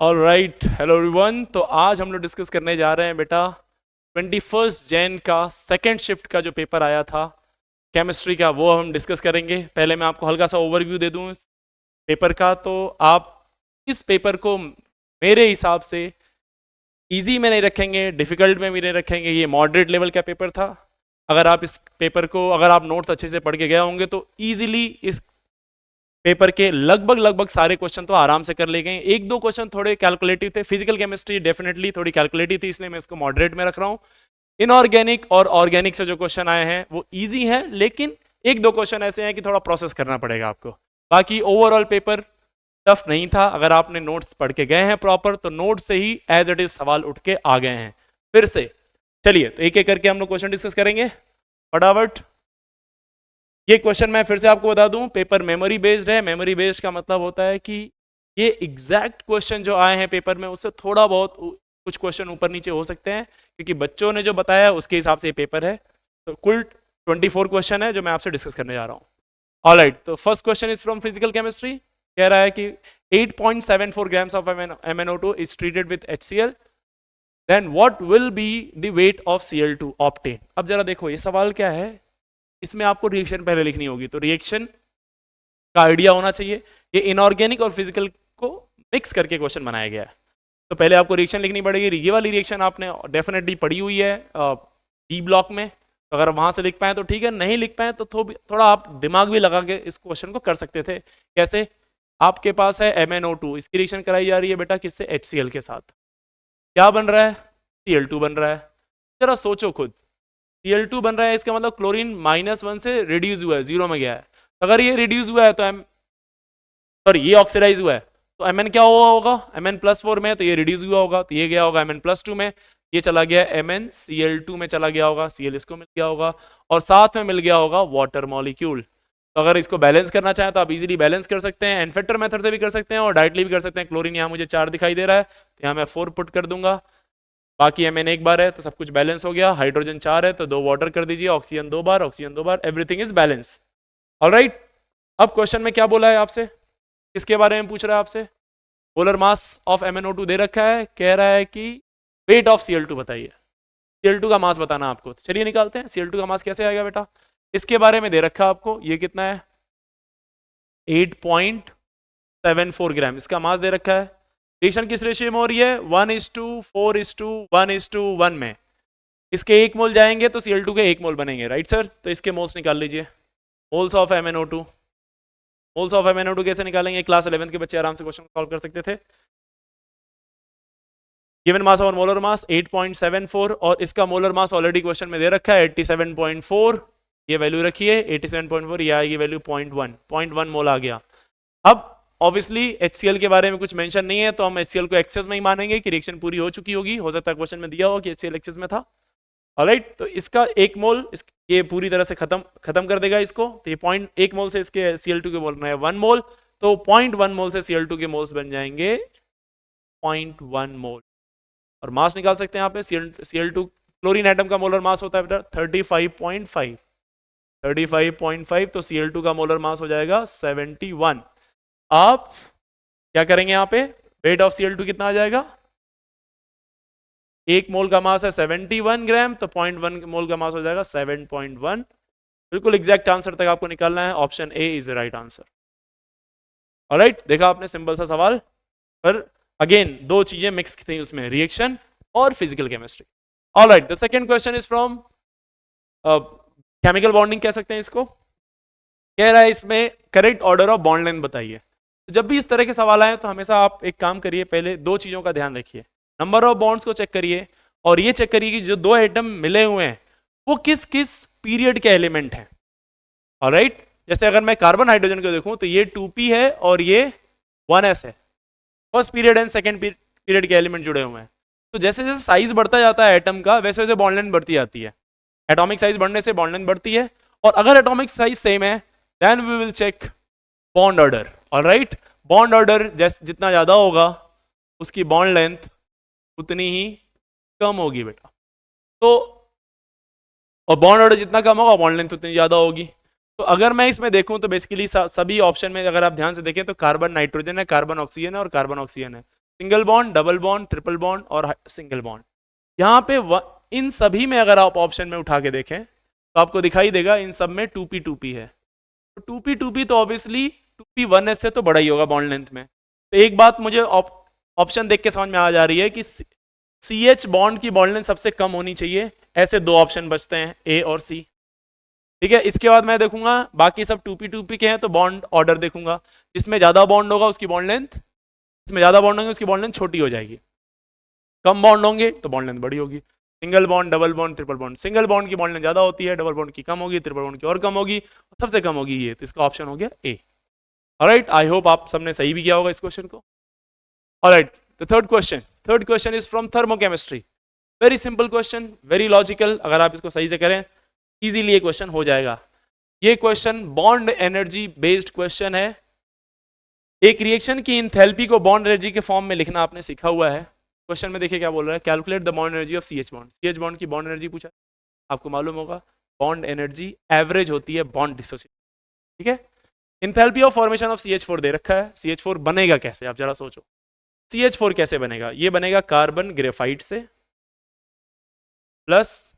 All right, hello everyone. तो आज हम लोग डिस्कस करने जा रहे हैं बेटा 21 जैन का सेकेंड शिफ्ट का जो पेपर आया था केमिस्ट्री का, वो हम डिस्कस करेंगे। पहले मैं आपको हल्का सा ओवरव्यू दे दूं इस पेपर का। तो आप इस पेपर को मेरे हिसाब से इजी में नहीं रखेंगे, डिफिकल्ट में भी नहीं रखेंगे, ये मॉडरेट लेवल का पेपर था। अगर आप इस पेपर को, अगर आप नोट्स अच्छे से पढ़ के गए होंगे तो ईजिली इस पेपर के लगभग सारे क्वेश्चन तो आराम से कर ले गए। एक दो क्वेश्चन थोड़े कैलकुलेटिव थे, फिजिकल केमिस्ट्री डेफिनेटली थोड़ी कैलकुलेटिव थी, इसलिए मैं इसको मॉडरेट में रख रहा हूँ। इनऑर्गेनिक और ऑर्गेनिक से जो क्वेश्चन आए हैं वो इजी हैं, लेकिन एक दो क्वेश्चन ऐसे हैं कि थोड़ा प्रोसेस करना पड़ेगा आपको। बाकी ओवरऑल पेपर टफ नहीं था। अगर आपने नोट्स पढ़ के गए हैं प्रॉपर, तो नोट से ही एज इट इज सवाल उठ के आ गए हैं फिर से। चलिए, तो एक एक करके हम लोग क्वेश्चन डिस्कस करेंगे फटाफट। ये क्वेश्चन मैं फिर से आपको बता दूं, पेपर मेमोरी बेस्ड है। मेमोरी बेस्ड का मतलब होता है कि ये एग्जैक्ट क्वेश्चन जो आए हैं पेपर में उससे थोड़ा बहुत कुछ क्वेश्चन ऊपर नीचे हो सकते हैं, क्योंकि बच्चों ने जो बताया उसके हिसाब से ये पेपर है। तो कुल 24 क्वेश्चन है जो मैं आपसे डिस्कस करने जा रहा हूँ। ऑलराइट, तो first question is from physical chemistry. कह रहा है कि 8.74 grams of MnO2 is treated with HCl, then what will be the weight of Cl2 obtained। अब जरा देखो ये सवाल क्या है, इसमें आपको रिएक्शन पहले लिखनी होगी, तो रिएक्शन का आइडिया होना चाहिए। ये इनऑर्गेनिक और फिजिकल को मिक्स करके क्वेश्चन बनाया गया है, तो पहले आपको रिएक्शन लिखनी पड़ेगी। ये वाली रिएक्शन आपने डेफिनेटली पढ़ी हुई है बी ब्लॉक में, तो अगर वहां से लिख पाए तो ठीक है, नहीं लिख पाए तो थोड़ा आप दिमाग भी लगा के इस क्वेश्चन को कर सकते थे। कैसे? आपके पास है MnO2, इसकी रिएक्शन कराई जा रही है बेटा किससे? HCl के साथ। क्या बन रहा है? Cl2 बन रहा है। जरा सोचो खुद, Cl2 बन रहा है, इसका मतलब क्लोरीन -1 से रिड्यूस हुआ है, 0 में गया है। अगर ये रिड्यूस हुआ है तो ये ऑक्सीडाइज हुआ है, तो Mn क्या हुआ होगा? Mn+4 में, तो ये रिड्यूस हुआ होगा, तो ये गया होगा Mn+2 में, ये चला गया MnCl2 में चला गया होगा, Cl इसको मिल गया होगा, और साथ में मिल गया होगा वाटर मॉलिक्यूल। तो अगर इसको बैलेंस करना चाहें तो आप इजीली बैलेंस कर सकते हैं, एनफेक्टर मेथड से भी कर सकते हैं और डायरेक्टली भी कर सकते हैं। क्लोरीन यहाँ मुझे 4 दिखाई दे रहा है, तो यहाँ मैं 4 पुट कर दूंगा, बाकी Mn एक बार है तो सब कुछ बैलेंस हो गया। हाइड्रोजन 4 है तो 2 वाटर कर दीजिए, oxygen 2 bar, oxygen 2 bar, everything is balance. Alright, अब क्वेश्चन में क्या बोला है आपसे, किसके बारे में पूछ रहा है आपसे? मोलर मास ऑफ MnO2 दे रखा है, कह रहा है कि वेट ऑफ Cl2 बताइए। Cl2 का मास बताना आपको, चलिए निकालते हैं। Cl2 का मास कैसे आएगा बेटा, इसके बारे में दे रखा है आपको। ये कितना है? 8.74 ग्राम इसका मास दे रखा है। रिएक्शन किस रेशियो में हो रही है? 1:4:1:1 में। इसके 1 मोल जाएंगे तो Cl2 के 1 मोल बनेंगे, राइट सर? तो इसके मोल्स निकाल लीजिए, moles of MnO2। Moles of MnO2 कैसे निकालेंगे? क्लास 11 के बच्चे आराम से क्वेश्चन सॉल्व कर सकते थे। गिवन मास और मोलर मास 8.74, और इसका मोलर मास ऑलरेडी क्वेश्चन में दे रखा है 87.4। ये वैल्यू रखिए 87.4, ये आएगी वैल्यू 0.1 मोल आ गया। अब ऑब्वियसली HCl के बारे में कुछ मेंशन नहीं है, तो हम HCl को एक्सेस में ही मानेंगे कि रिएक्शन पूरी हो चुकी होगी। हो सकता है क्वेश्चन में दिया हो कि HCl एक्सेस में था। ऑलराइट, तो इसका 1 मोल ये पूरी तरह से खत्म कर देगा इसको। तो ये 0.1 मोल से इसके Cl2 के मोल है 1 मोल, तो 0.1 मोल से Cl2 के मोल्स बन जाएंगे 0.1 मोल। और मास निकाल सकते हैं यहाँ पे। Cl2 क्लोरीन एटम का मोलर मास होता है बेटा 35.5, तो Cl2 का मोलर मास हो जाएगा 71। आप क्या करेंगे यहाँ पे? वेट ऑफ Cl2 कितना आ जाएगा? 1 मोल का मास है 71 ग्राम, तो 0.1 मोल का मास हो जाएगा 7.1। बिल्कुल एग्जैक्ट आंसर तक आपको निकालना है, option A is the right answer. Alright, देखा आपने, सिंपल सा सवाल, पर अगेन दो चीजें मिक्स थी उसमें, रिएक्शन और physical chemistry. Alright, the second question is from chemical bonding कह सकते हैं इसको। कह रहा है इसमें correct order of bond length बताइए। तो जब भी इस तरह के सवाल आए तो हमेशा आप एक काम करिए, पहले दो चीजों का ध्यान रखिए। नंबर ऑफ बॉन्ड्स को चेक करिए, और ये चेक करिए कि जो दो एटम मिले हुए हैं वो किस किस पीरियड के एलिमेंट हैं। ऑलराइट, जैसे अगर मैं कार्बन हाइड्रोजन को देखूं तो ये 2p है और ये 1s है, first period and second period के एलिमेंट जुड़े हुए हैं। तो जैसे जैसे साइज बढ़ता जाता है एटम का, वैसे वैसे बॉन्ड लेंथ बढ़ती जाती है। एटॉमिक साइज बढ़ने से बॉन्ड लेंथ बढ़ती है, और अगर एटॉमिक साइज सेम है then we will check bond order. Alright, bond order जितना ज्यादा होगा उसकी बॉन्ड लेंथ उतनी ही कम होगी बेटा। तो और बॉन्ड ऑर्डर जितना कम होगा बॉन्ड लेंथ उतनी ज्यादा होगी। तो अगर मैं इसमें देखूं तो बेसिकली सभी ऑप्शन में अगर आप ध्यान से देखें तो कार्बन नाइट्रोजन है, कार्बन ऑक्सीजन है और कार्बन ऑक्सीजन है। Single bond, double bond, triple bond और सिंगल बॉन्ड। यहाँ पे इन सभी में अगर आप ऑप्शन में उठा के देखें तो आपको दिखाई देगा इन सब में 2p है। तो 2p तो ऑब्वियसली 2p 1s से तो बड़ा ही होगा बॉन्ड लेंथ में। तो एक बात मुझे ऑप्शन देख के समझ में आ जा रही है कि CH बॉन्ड की बॉन्ड लेंथ सबसे कम होनी चाहिए। ऐसे दो ऑप्शन बचते हैं, A और C। ठीक है, इसके बाद मैं देखूंगा बाकी सब 2p के हैं तो बॉन्ड ऑर्डर देखूंगा। जिसमें ज्यादा बॉन्ड होगा उसकी बॉन्ड लेंथ, जिसमें ज्यादा बॉन्ड होंगे उसकी बॉन्ड लेंथ छोटी हो जाएगी। कम बॉन्ड होंगे तो बॉन्ड लेंथ बड़ी होगी। Single bond, double bond, triple bond, single bond की बॉन्ड लेंथ ज्यादा होती है, डबल बॉन्ड की कम होगी, ट्रिपल बॉन्ड की और कम होगी, सबसे कम होगी ये। तो इसका ऑप्शन हो गया A। ऑलराइट, आई होप आप सबने सही भी किया होगा इस क्वेश्चन को। Alright, the third question is from thermochemistry. Very simple question, very logical. अगर आप इसको सही से करें इजीली ये क्वेश्चन हो जाएगा। ये question bond energy based question है। एक रिएक्शन की इंथैल्पी को बॉन्ड एनर्जी के फॉर्म में लिखना आपने सीखा हुआ है। क्वेश्चन में देखिए क्या बोल रहा है, calculate the bond energy of CH bond. CH bond की बॉन्ड एनर्जी पूछा, आपको मालूम होगा बॉन्ड एनर्जी एवरेज होती है बॉन्ड डिसोसिएशन। ठीक है, enthalpy of formation of CH4 दे रखा है। CH4 बनेगा कैसे, आप जरा सोचो। CH4 कैसे बनेगा, ये बनेगा कार्बन ग्रेफाइट से plus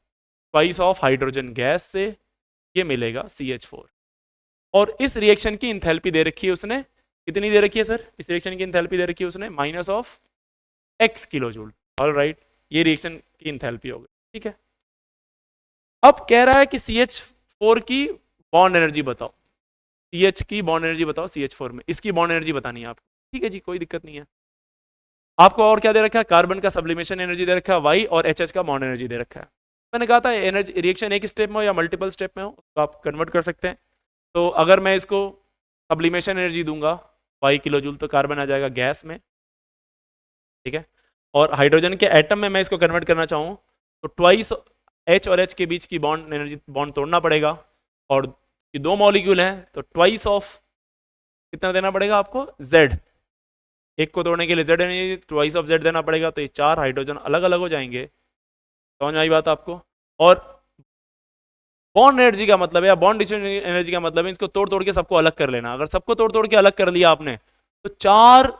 twice of hydrogen gas से, ये मिलेगा CH4। और इस रिएक्शन की इंथैल्पी दे रखी है उसने, कितनी दे रखी है सर, इस रिएक्शन की इंथैल्पी दे रखी है उसने -x किलो जूल। ऑलराइट, ये रिएक्शन की इंथैल्पी हो गई। ठीक है, अब कह रहा है कि CH4 की बॉन्ड एनर्जी बताओ, CH की बॉन्ड एनर्जी बताओ CH4 में, इसकी बॉन्ड एनर्जी बतानी है आपको। ठीक है जी, कोई दिक्कत नहीं है। आपको और क्या दे रखा है, कार्बन का सब्लिमेशन एनर्जी दे रखा है Y और HH का बॉन्ड एनर्जी दे रखा है। मैंने कहा था एनर्जी रिएक्शन एक स्टेप में हो या मल्टीपल स्टेप में हो तो आप कन्वर्ट कर सकते हैं। तो अगर मैं इसको सब्लिमेशन एनर्जी दूंगा Y किलो जूल तो कार्बन आ जाएगा गैस में। ठीक है, और हाइड्रोजन के एटम में मैं इसको कन्वर्ट करना चाहूँ तो ट्वाइस H और H के बीच की बॉन्ड एनर्जी, बॉन्ड तोड़ना पड़ेगा। और ये दो मॉलिक्यूल हैं तो ट्वाइस ऑफ कितना देना पड़ेगा आपको, Z। एक को तोड़ने के लिए Z energy twice of Z देना पड़ेगा। तो ये 4 हाइड्रोजन अलग अलग हो जाएंगे। समझ में आई बात आपको। और बॉन्ड एनर्जी का मतलब है, या बॉन्ड डिस्ट्रीब्यूशन एनर्जी का मतलब है इसको तोड़ तोड़ के सबको अलग कर लेना। अगर सबको तोड़ तोड़ के अलग कर लिया आपने तो 4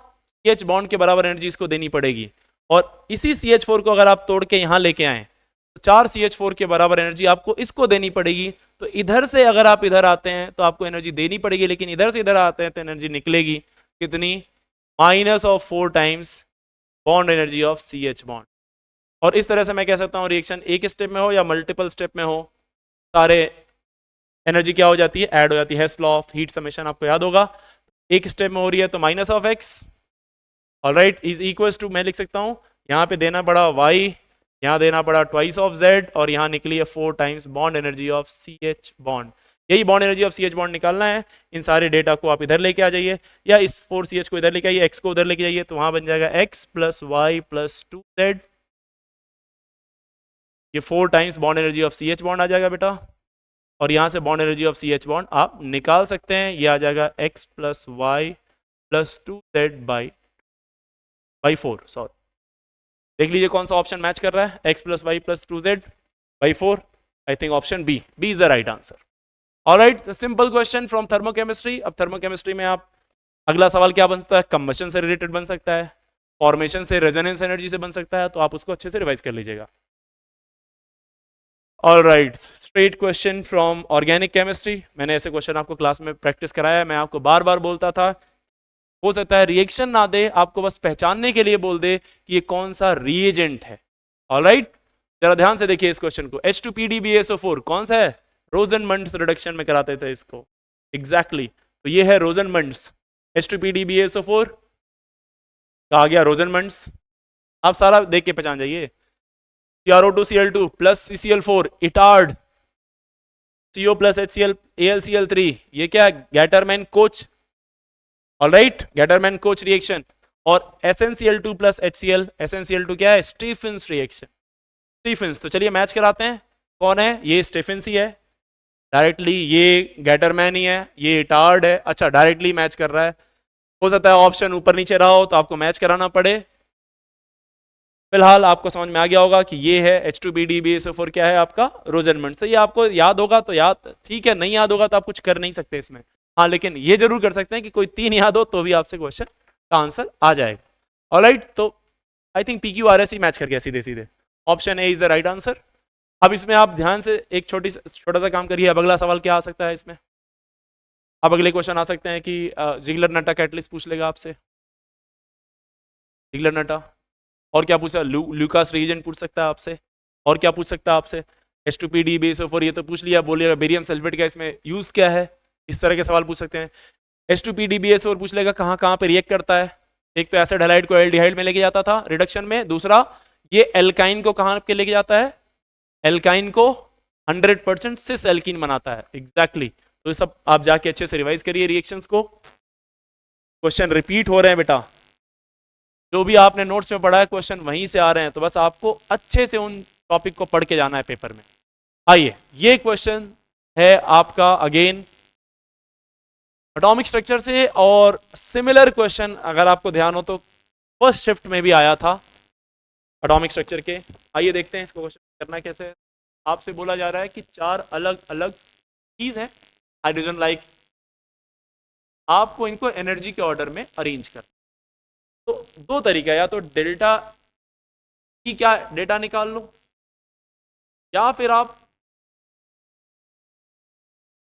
CH बॉन्ड के बराबर एनर्जी इसको देनी पड़ेगी। और इसी CH4 को अगर आप तोड़ के यहाँ लेके आए तो 4 CH4 के बराबर एनर्जी आपको इसको देनी पड़ेगी। तो इधर से अगर आप इधर आते हैं तो आपको एनर्जी देनी पड़ेगी, लेकिन इधर से इधर आते हैं तो एनर्जी निकलेगी कितनी, -4 times bond energy of CH bond. और इस तरह से मैं कह सकता हूँ रिएक्शन एक स्टेप में हो या मल्टीपल स्टेप में हो, सारे एनर्जी क्या हो जाती है, ऐड हो जाती है। हेस लॉ ऑफ हीट समेशन आपको याद होगा। एक स्टेप में हो रही है तो -x, alright, is equals to, मैं लिख सकता हूँ यहाँ पे देना पड़ा y, यहाँ देना पड़ा ट्वाइस ऑफ z, और यहाँ निकली है 4 times bond energy of CH bond. यही bond energy of CH bond निकालना है। इन सारे डेटा को आप इधर लेके आ जाइए, या इस 4CH को इधर लेके आइए, x को उधर लेके जाइए, तो वहां बन जाएगा x + y + 2z। ये 4 times bond energy of CH bond आ जाएगा बेटा। और यहाँ से bond energy of CH bond आप निकाल सकते हैं, ये आ जाएगा x + y + 2z by 4। Sorry, देख लीजिए कौन सा ऑप्शन मैच कर रहा है, x + y + 2z by 4। I think option B is the right answer. Alright, simple question from thermochemistry. अब थर्मोकेमिस्ट्री में आप अगला सवाल क्या बन सकता है, कंबशन से रिलेटेड बन सकता है, फॉर्मेशन से, रेजोनेंस एनर्जी से बन सकता है, तो आप उसको अच्छे से रिवाइज कर लीजिएगा। Alright, straight question from organic chemistry. मैंने ऐसे क्वेश्चन आपको क्लास में प्रैक्टिस कराया है। मैं आपको बार बार बोलता था, हो सकता है रिएक्शन ना दे, आपको बस पहचानने के लिए बोल दे कि ये कौन सा रिएजेंट है। ऑलराइट, जरा ध्यान से देखिए इस क्वेश्चन को। H2PdBaSO4 कौन सा है, रोजनमंड्स रिडक्शन में कराते थे इसको। एग्जैक्टली, तो ये है रोजनमंड्स। H2PdBaSO4 कहा गया रोजनमंड्स। आप सारा देख के पहचान जाइए। CrO2Cl2 + CCl4 Etard, CO + HCl AlCl3, ये क्या, Gattermann coach. Alright, Gattermann coach reaction. और SnCl2 + HCl, SnCl2 क्या है, स्टीफेंस रिएक्शन। स्टीफेंस, तो चलिए मैच कराते हैं। कौन है, ये स्टीफेंस ही है डायरेक्टली, ये गैटरमैन ही है, ये इटार्ड है। अच्छा, डायरेक्टली मैच कर रहा है। हो सकता है ऑप्शन ऊपर नीचे रहा हो तो आपको मैच कराना पड़े। फिलहाल आपको समझ में आ गया होगा कि ये है H2PdBaSO4 क्या है आपका, रोजनमंड से। ये आपको याद होगा तो याद, ठीक है, नहीं याद होगा तो आप कुछ कर नहीं सकते इसमें। हाँ, लेकिन ये जरूर कर सकते हैं कि कोई 3 याद हो तो भी आपसे क्वेश्चन का आंसर आ जाएगा। ऑलराइट, तो I think PQRS he match कर गया सीधे सीधे, option A is the right answer. अब इसमें आप ध्यान से एक छोटा सा काम करिए। अब अगला सवाल क्या आ सकता है इसमें? अब अगले क्वेश्चन आ सकते हैं कि जिगलर नटा कैटलिस्ट पूछ लेगा आपसे, जिगलर नटा। और क्या पूछा? ल्यूकास रीजन पूछ सकता है आपसे। और क्या पूछ सकता है आपसे? H2PD BaSO4, ये तो पूछ लिया। बोलिएगा बेरियम सल्फेट का इसमें यूज क्या है, इस तरह के सवाल पूछ सकते हैं। H2PD BaSO4 पूछ लेगा कहाँ कहाँ पे रिएक्ट करता है। एक तो एसिड हैलाइड को एल्डिहाइड में लेके जाता था रिडक्शन में, दूसरा ये एल्काइन को कहाँ पे लेके जाता है, एल्काइन को 100% सिस एल्कीन बनाता है। एग्जैक्टली तो ये सब आप जाके अच्छे से रिवाइज करिए रिएक्शंस को। क्वेश्चन रिपीट हो रहे हैं बेटा, जो भी आपने नोट्स में पढ़ा है क्वेश्चन वहीं से आ रहे हैं, तो बस आपको अच्छे से उन टॉपिक को पढ़ के जाना है पेपर में। आइए, ये क्वेश्चन है आपका अगेन एटॉमिक स्ट्रक्चर से, और सिमिलर क्वेश्चन अगर आपको ध्यान हो तो फर्स्ट शिफ्ट में भी आया था एटॉमिक स्ट्रक्चर के। आइए देखते हैं इसको क्वेश्चन करना कैसे है। आपसे बोला जा रहा है कि 4 अलग अलग चीज है हाइड्रोजन लाइक, आपको इनको एनर्जी के ऑर्डर में अरेंज कर। तो दो तरीका है, या तो डेल्टा की क्या डेटा निकाल लो, या फिर आप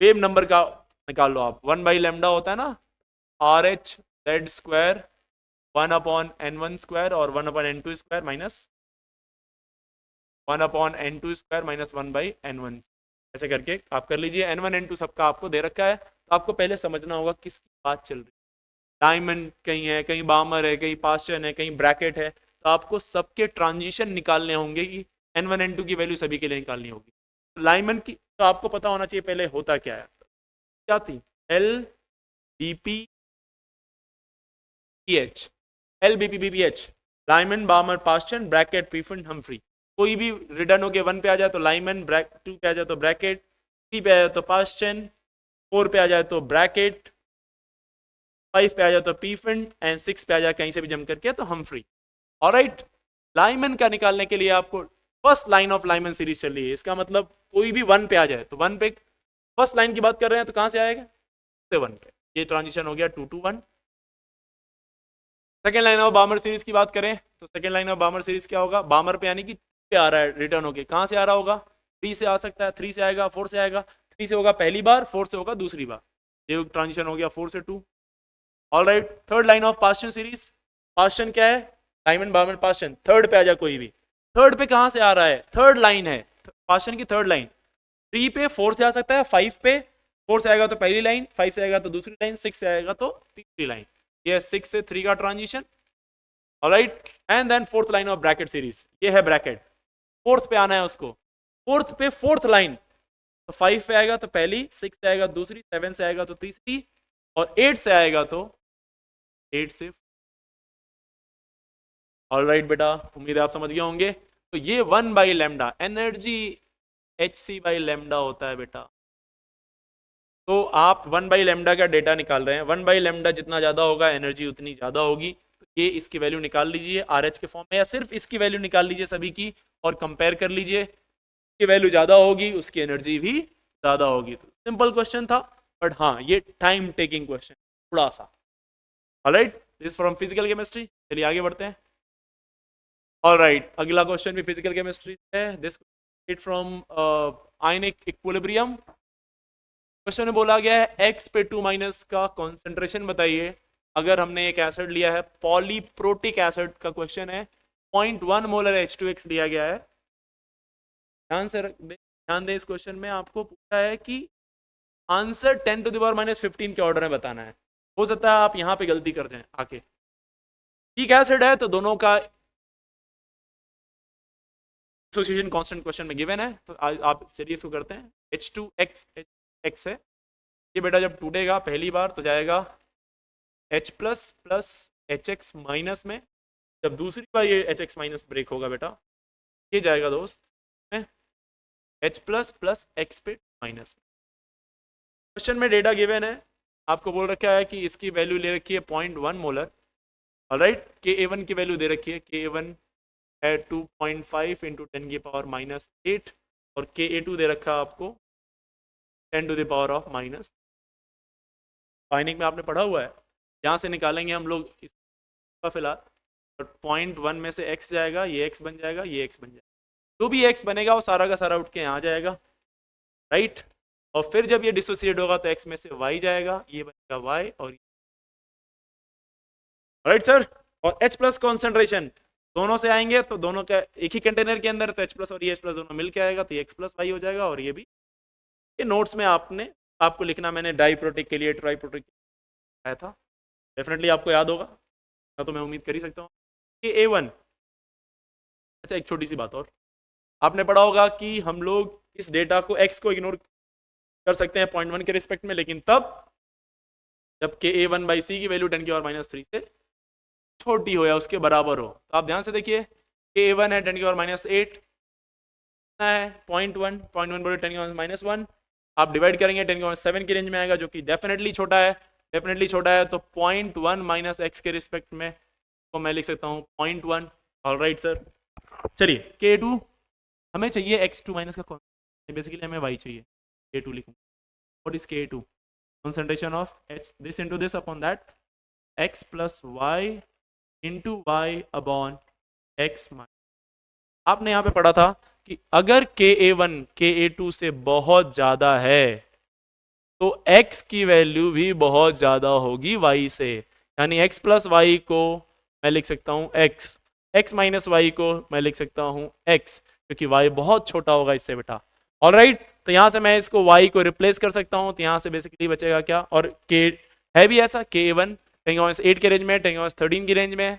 वेव नंबर का निकाल लो। आप 1/λ होता है ना, RH(Z²) 1/N1² और 1/N2² minus 1/N2² minus 1/N1, ऐसे करके आप कर लीजिए। N1 N2 सबका आपको दे रखा है, तो आपको पहले समझना होगा किसकी बात चल रही है। डायमंड कहीं है, कहीं बामर है, कहीं पास्चन है, कहीं ब्रैकेट है, तो आपको सबके ट्रांजिशन निकालने होंगे कि N1 N2 की वैल्यू सभी के लिए निकालनी होगी। लाइमन की तो आपको पता होना चाहिए पहले होता क्या है, क्या थी, LBPPH, LBPPH, Lyman बामर Paschen bracket पीफन Humphry. कोई भी रिटर्न होके 1 पे आ जाए तो लाइमन, 2 पे आ जाए तो ब्रैकेट, 3 पे आ जाए तो पास्चन, 4 पे आ जाए तो ब्रैकेट, 5 पे आ जाए तो पीफन, एंड 6 पे आ जाए कहीं से भी जम करके तो हम्फ्री। ऑलराइट, लाइमन का निकालने के लिए आपको first line of Lyman series चल रही है, इसका मतलब कोई भी 1 पे आ जाए तो 1 पे, फर्स्ट लाइन की बात कर रहे हैं तो कहां से आएगा, 1 पे। ये ट्रांजिशन हो गया 2 to 1। Second line of Balmer series की बात करें तो second line of Balmer series क्या होगा, बामर पे यानी कि पे आ रहा है रिटर्न होके, कहां से आ रहा होगा, 3 से आ सकता है, 3 से आएगा, 4 से आएगा, 3 से होगा पहली बार, 4 से होगा दूसरी बार, ये ट्रांजिशन हो गया 4 से 2। Alright, third line of Paschen series, Paschen क्या है, डायमंड बामन पास्चन, थर्ड पे आ जाए कोई भी, थर्ड पे कहां से आ रहा है, थर्ड लाइन है पास्चन की, थर्ड लाइन 3 पे 4 से आ सकता है, 5 पे 4 से आएगा तो पहली लाइन, 5 से आएगा तो दूसरी लाइन, 6 से आएगा तो तीसरी लाइन, ये 6 से 3 का transition. Alright, and then fourth line of bracket series, ये है ब्रैकेट, फोर्थ पे आना है उसको, फोर्थ पे फोर्थ लाइन, तो 5 पे आएगा तो पहली, 6 से आएगा दूसरी, 7 से आएगा तो तीसरी, और 8 से आएगा तो 8 से। ऑलराइट बेटा, उम्मीद है आप समझ गए होंगे। तो ये 1/λ एनर्जी hc/λ होता है बेटा। तो आप 1/λ का डेटा निकाल रहे हैं, 1/λ जितना ज्यादा होगा एनर्जी उतनी ज्यादा होगी, तो ये इसकी वैल्यू निकाल लीजिए RH के फॉर्म में, या सिर्फ इसकी वैल्यू निकाल लीजिए सभी की और कंपेयर कर लीजिए, की वैल्यू ज्यादा होगी उसकी एनर्जी भी ज्यादा होगी। तो सिंपल क्वेश्चन था, बट हाँ ये टाइम टेकिंग क्वेश्चन थोड़ा सा। Alright, this from physical chemistry. चलिए आगे बढ़ते हैं। ऑलराइट, अगला क्वेश्चन भी फिजिकल केमिस्ट्री है, this from ionic equilibrium. Question में बोला गया है x पे 2- का कॉन्सेंट्रेशन बताइए। अगर हमने एक एसिड लिया है, पॉलीप्रोटिक एसिड का क्वेश्चन है, 0.1 मोलर H2X लिया गया है। ध्यान दें इस क्वेश्चन में आपको पूछा है कि आंसर 10⁻⁻15 के ऑर्डर में बताना है। हो सकता है आप यहां पे गलती कर जाएं आके, ठीक एसिड है तो दोनों का एसोसिएशन कांस्टेंट क्वेश्चन में गिवन है, तो आप चलिए इसको करते हैं। H2X है ये बेटा, जब टूटेगा पहली बार तो जाएगा H plus plus HX minus में, जब दूसरी बार ये HX माइनस ब्रेक होगा बेटा, ये जाएगा दोस्त में H प्लस प्लस X पे माइनस में। क्वेश्चन में डेटा गिवन है, आपको बोल रखा है कि इसकी वैल्यू ले रखी है 0.1 मोलर। ऑलराइट, Ka1 की वैल्यू दे रखी है, Ka1 है 2.5 इंटू 10⁻⁸ और Ka2 दे रखा है आपको 10⁻⁻। आयनिक में आपने पढ़ा हुआ है, यहाँ से निकालेंगे हम लोग इसका फिलहाल। और 0.1 में से x जाएगा, ये x बन जाएगा, ये x बन जाएगा, जो भी x बनेगा वो सारा का सारा उठ के यहाँ जाएगा, राइट। और फिर जब ये डिसोसिएट होगा तो x में से y जाएगा, ये बनेगा y और राइट सर। और H प्लस कॉन्सेंट्रेशन दोनों से आएंगे तो दोनों का एक ही कंटेनर के अंदर, तो H प्लस और ये H प्लस दोनों मिलके आएगा, तो ये x प्लस वाई हो जाएगा। और ये भी ये नोट्स में आपको लिखना, मैंने डाइप्रोटिक के लिए ट्राइप्रोटिक आया था, डेफिनेटली आपको याद होगा, तो मैं उम्मीद कर ही सकता हूँ कि A1। अच्छा एक छोटी सी बात और, आपने पढ़ा होगा कि हम लोग इस डेटा को x को इग्नोर कर सकते हैं 0.1 के रिस्पेक्ट में, लेकिन तब जब के A1 बाई सी की वैल्यू 10 की पावर -3 से छोटी हो या उसके बराबर हो। तो आप ध्यान से देखिए, के A1 है 10 की पावर -8 है, 0.1 बोले 10 की पावर -1, आप डिवाइड करेंगे 10 की पावर 7 की रेंज में आएगा, जो कि डेफिनेटली छोटा है, डेफिनेटली छोटा है। तो 0.1 माइनस x के रिस्पेक्ट में तो मैं लिख सकता हूँ 0.1। ऑलराइट सर, चलिए K2 हमें चाहिए, x2 माइनस का बेसिकली हमें y चाहिए, K2 लिखूँ। What is K2? concentration of h this into this upon that, x plus y into y upon x minus। आपने यहाँ पे पढ़ा था कि अगर Ka1 Ka2 से बहुत ज्यादा है तो x की वैल्यू भी बहुत ज्यादा होगी y से, यानी x प्लस वाई को मैं लिख सकता हूँ x, x माइनस वाई को मैं लिख सकता हूँ x, क्योंकि y बहुत छोटा होगा इससे बेटा। ऑलराइट, तो यहां से मैं इसको y को रिप्लेस कर सकता हूं, तो यहां से बेसिकली बचेगा क्या, और k है भी ऐसा, K1 10⁻8 के रेंज में, 10⁻13 की रेंज में,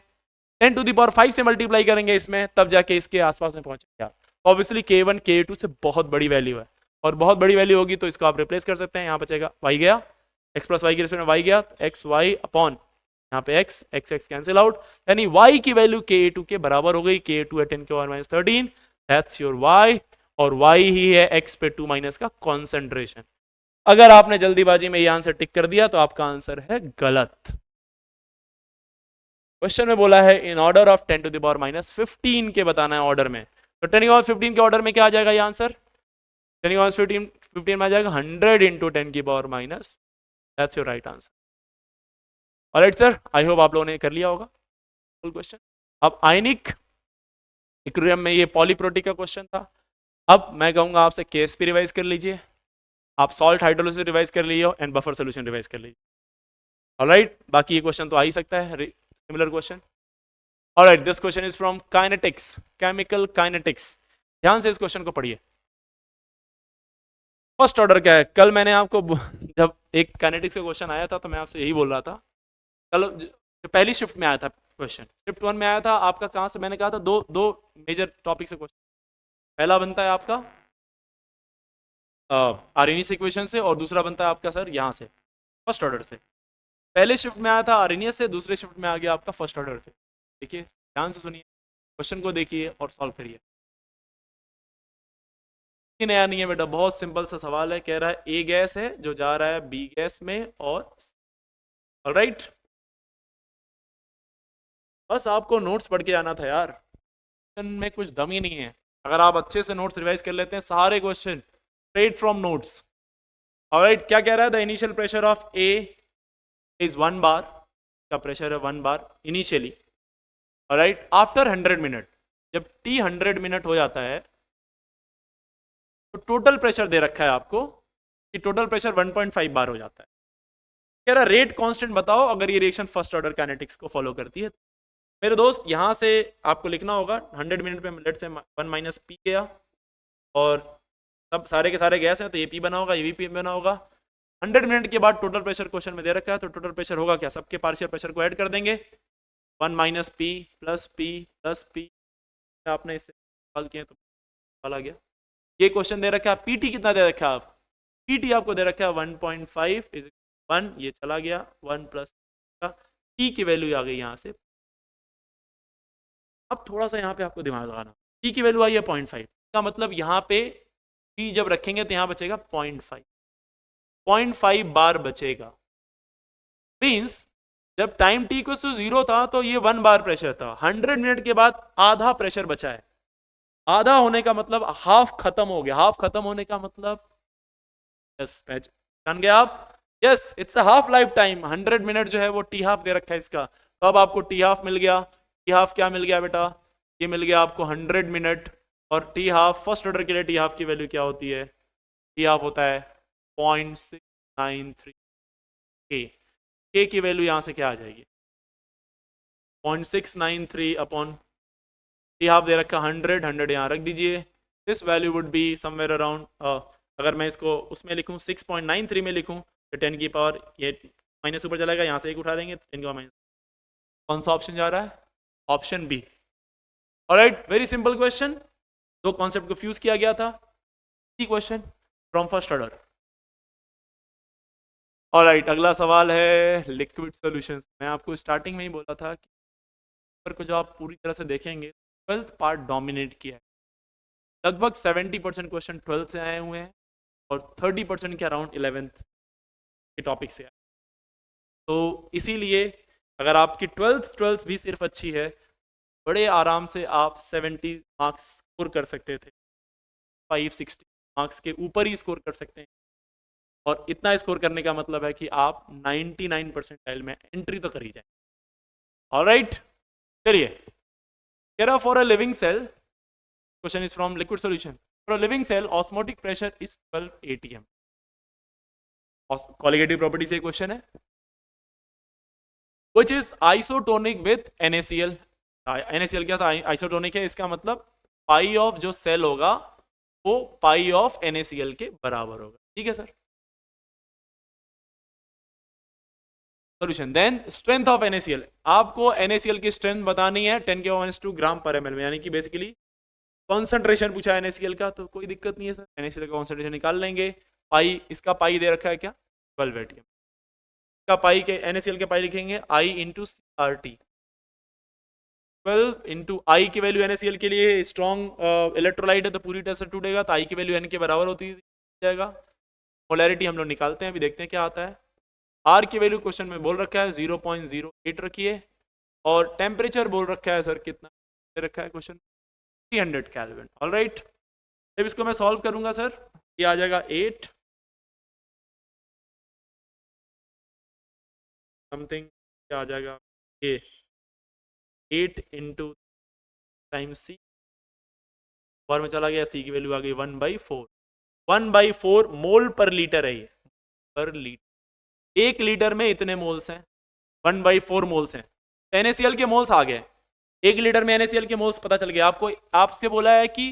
10⁵ से मल्टीप्लाई करेंगे इसमें, तब जाके इसके आसपास में पहुंचेगा। ऑब्वियसली K1 K2 से बहुत बड़ी वैल्यू है, और बहुत बड़ी वैल्यू होगी तो इसको आप रिप्लेस कर सकते हैं। यहाँ बचेगा y गया, x प्लस वाई के रिस्पेक्ट में y गया, तो x y अपॉन यहाँ पे x x कैंसिल आउट, यानी y की वैल्यू K2 के बराबर हो गई। K2 है 10 की पावर -13, दैट्स योर y, और y ही है x पे 2 माइनस का कॉन्सेंट्रेशन। अगर आपने जल्दीबाजी में ये आंसर टिक कर दिया तो आपका आंसर है गलत। क्वेश्चन में बोला है in order of 10 to the power -15 के बताना है ऑर्डर में, तो 10 की पावर 15 के ऑर्डर में क्या आ जाएगा ये आंसर, 10 की पावर 15 में आ जाएगा 100 इंटू 10 की power minus, that's your right answer. Alright sir, I hope आप लोगों ने कर लिया होगा फुल क्वेश्चन। अब आयनिक इक्विलिब्रियम में ये पॉलीप्रोटिक का क्वेश्चन था। अब मैं कहूंगा आपसे केएसपी रिवाइज कर लीजिए, आप सॉल्ट हाइड्रोलिसिस रिवाइज कर लीजिए एंड बफर सोल्यूशन रिवाइज कर लीजिए। ऑलराइट, बाकी ये क्वेश्चन तो आ ही सकता है, similar question. Alright, this question is from kinetics, chemical kinetics. ध्यान से इस क्वेश्चन को पढ़िए। फर्स्ट ऑर्डर क्या है, कल मैंने आपको जब एक काइनेटिक्स का क्वेश्चन आया था तो मैं आपसे यही बोल रहा था, कल पहली शिफ्ट में आया था क्वेश्चन, शिफ्ट 1 में आया था आपका, कहां से मैंने कहा था दो मेजर टॉपिक से क्वेश्चन, पहला बनता है आपका आर्हेनियस इक्वेशन से, और दूसरा बनता है आपका सर यहाँ से फर्स्ट ऑर्डर से। पहले शिफ्ट में आया था आर्हेनियस से, दूसरे शिफ्ट में आ गया आपका फर्स्ट ऑर्डर से। देखिए ध्यान से सुनिए, क्वेश्चन को देखिए और सॉल्व करिए। नया नहीं है बेटा, बहुत सिंपल सा सवाल है, कह रहा है ए गैस है जो जा रहा है बी गैस में, और ऑलराइट बस आपको नोट्स पढ़ के जाना था यार, क्वेश्चन में कुछ दम ही नहीं है। अगर आप अच्छे से नोट्स रिवाइज कर लेते हैं सारे question straight from notes. Alright, क्या कह रहा है, the initial pressure of A is 1 बार, का प्रेशर है 1 बार इनिशियली। ऑलराइट, आफ्टर 100 मिनट, जब टी 100 मिनट हो जाता है तो टोटल प्रेशर दे रखा है आपको कि टोटल प्रेशर 1.5 बार हो जाता है। कह रहा रेट कांस्टेंट बताओ अगर ये रिएक्शन फर्स्ट ऑर्डर काइनेटिक्स को फॉलो करती है। मेरे दोस्त यहाँ से आपको लिखना होगा 100 मिनट पे लेट से 1 माइनस पी गया, और सब सारे के सारे गैस हैं तो ये पी बना होगा, ये भी पी बना होगा। 100 मिनट के बाद टोटल प्रेशर क्वेश्चन में दे रखा है, तो टोटल प्रेशर होगा क्या, सबके पार्शियल प्रेशर को ऐड कर देंगे, 1 minus P plus P plus P. आपने इससे सवाल किए तो सवाल आ गया। ये क्वेश्चन दे रखा है, पीटी कितना दे रखा है, आप पीटी आपको दे रखा है 1.5 इज 1, ये चला गया 1 प्लस टी की वैल्यू आ गई यहाँ से। अब थोड़ा सा यहाँ पे आपको दिमाग लगाना, टी की वैल्यू आई है 0.5 का मतलब यहाँ पे टी जब रखेंगे तो यहाँ बचेगा 0.5 बार बचेगा। मीन्स जब टाइम टी को 0 था तो ये 1 बार प्रेशर था, 100 मिनट के बाद आधा प्रेशर बचा है। आधा होने का मतलब हाफ खत्म हो गया, हाफ खत्म होने का मतलब यस जान गए आप, yes it's a half life time. 100 minute जो है वो टी हाफ दे रखा है इसका, तो अब आपको टी हाफ मिल गया, टी हाफ क्या मिल गया बेटा, ये मिल गया आपको 100 मिनट, और टी हाफ फर्स्ट ऑर्डर के लिए टी हाफ की वैल्यू क्या होती है, टी हाफ होता है 0.693 के की वैल्यू यहाँ से क्या आ जाएगी 0.693 अपॉन टी हाफ दे रखा 100 यहाँ रख दीजिए, this value would be somewhere around, अगर मैं इसको उसमें लिखूँ 6.93 में लिखूँ तो 10 की पावर ये माइनस ऊपर चलेगा, यहाँ से एक उठा देंगे 10 की पावर माइनस, कौन सा ऑप्शन जा रहा है, option B. Alright, very simple question, दो कॉन्सेप्ट को फ्यूज किया गया था, question from first order. Alright, अगला सवाल है लिक्विड सॉल्यूशंस। मैं आपको स्टार्टिंग में ही बोला था कि पेपर को जो आप पूरी तरह से देखेंगे 12th पार्ट डोमिनेट किया है, लगभग 70% क्वेश्चन 12th से आए हुए हैं और 30% के अराउंड 11th के टॉपिक से आए, तो इसीलिए अगर आपकी 12th भी सिर्फ अच्छी है, बड़े आराम से आप 70 मार्क्स स्कोर कर सकते थे, 560 मार्क्स के ऊपर ही स्कोर कर सकते हैं, और इतना स्कोर करने का मतलब है कि आप 99 परसेंटाइल में एंट्री तो कर ही जाए। ऑलराइट, चलिए, कह रहा for a living cell, question is from liquid solution, for a living cell osmotic pressure is 12 atm। Colligative property से क्वेश्चन है, which is isotonic with NaCl। NaCl क्या था, आइसोटोनिक है, इसका मतलब पाई ऑफ जो सेल होगा वो पाई ऑफ NaCl के बराबर होगा, ठीक है sir. Solution, then strength of NaCl, आपको NaCl की स्ट्रेंथ बतानी है 10 के पावर -2 ग्राम पर ml में, यानी कि बेसिकली कॉन्सेंट्रेशन पूछा है NaCl का, तो कोई दिक्कत नहीं है सर, NaCl का कॉन्सेंट्रेशन निकाल लेंगे। पाई, इसका पाई दे रखा है क्या 12 atm, इसका पाई के NaCl के पाई लिखेंगे I इंटू CRT, 12 इंटू आई की वैल्यू NaCl के लिए स्ट्रॉन्ग इलेक्ट्रोलाइट है तो पूरी तरह से टूटेगा, तो आई की वैल्यू N के बराबर होती जाएगा। मोलैरिटी हम लोग निकालते हैं, अभी देखते हैं क्या आता है। आर की वैल्यू क्वेश्चन में बोल रखा है 0.08 रखिए, और टेम्परेचर बोल रखा है सर कितना दे रखा है क्वेश्चन 300 केल्विन। ऑलराइट, जब इसको मैं सॉल्व करूंगा सर ये आ जाएगा 8 समथिंग, क्या आ जाएगा ये 8 इंटू टाइम सी, और में चला गया, सी की वैल्यू आ गई 1/4, 1/4 मोल पर लीटर है ये, पर लीटर, 1 लीटर में इतने मोल्स हैं, 1/4 मोल्स हैं, NaCl के मोल्स आ गए, 1 लीटर में NaCl के मोल्स पता चल गया आपको। आपसे बोला है कि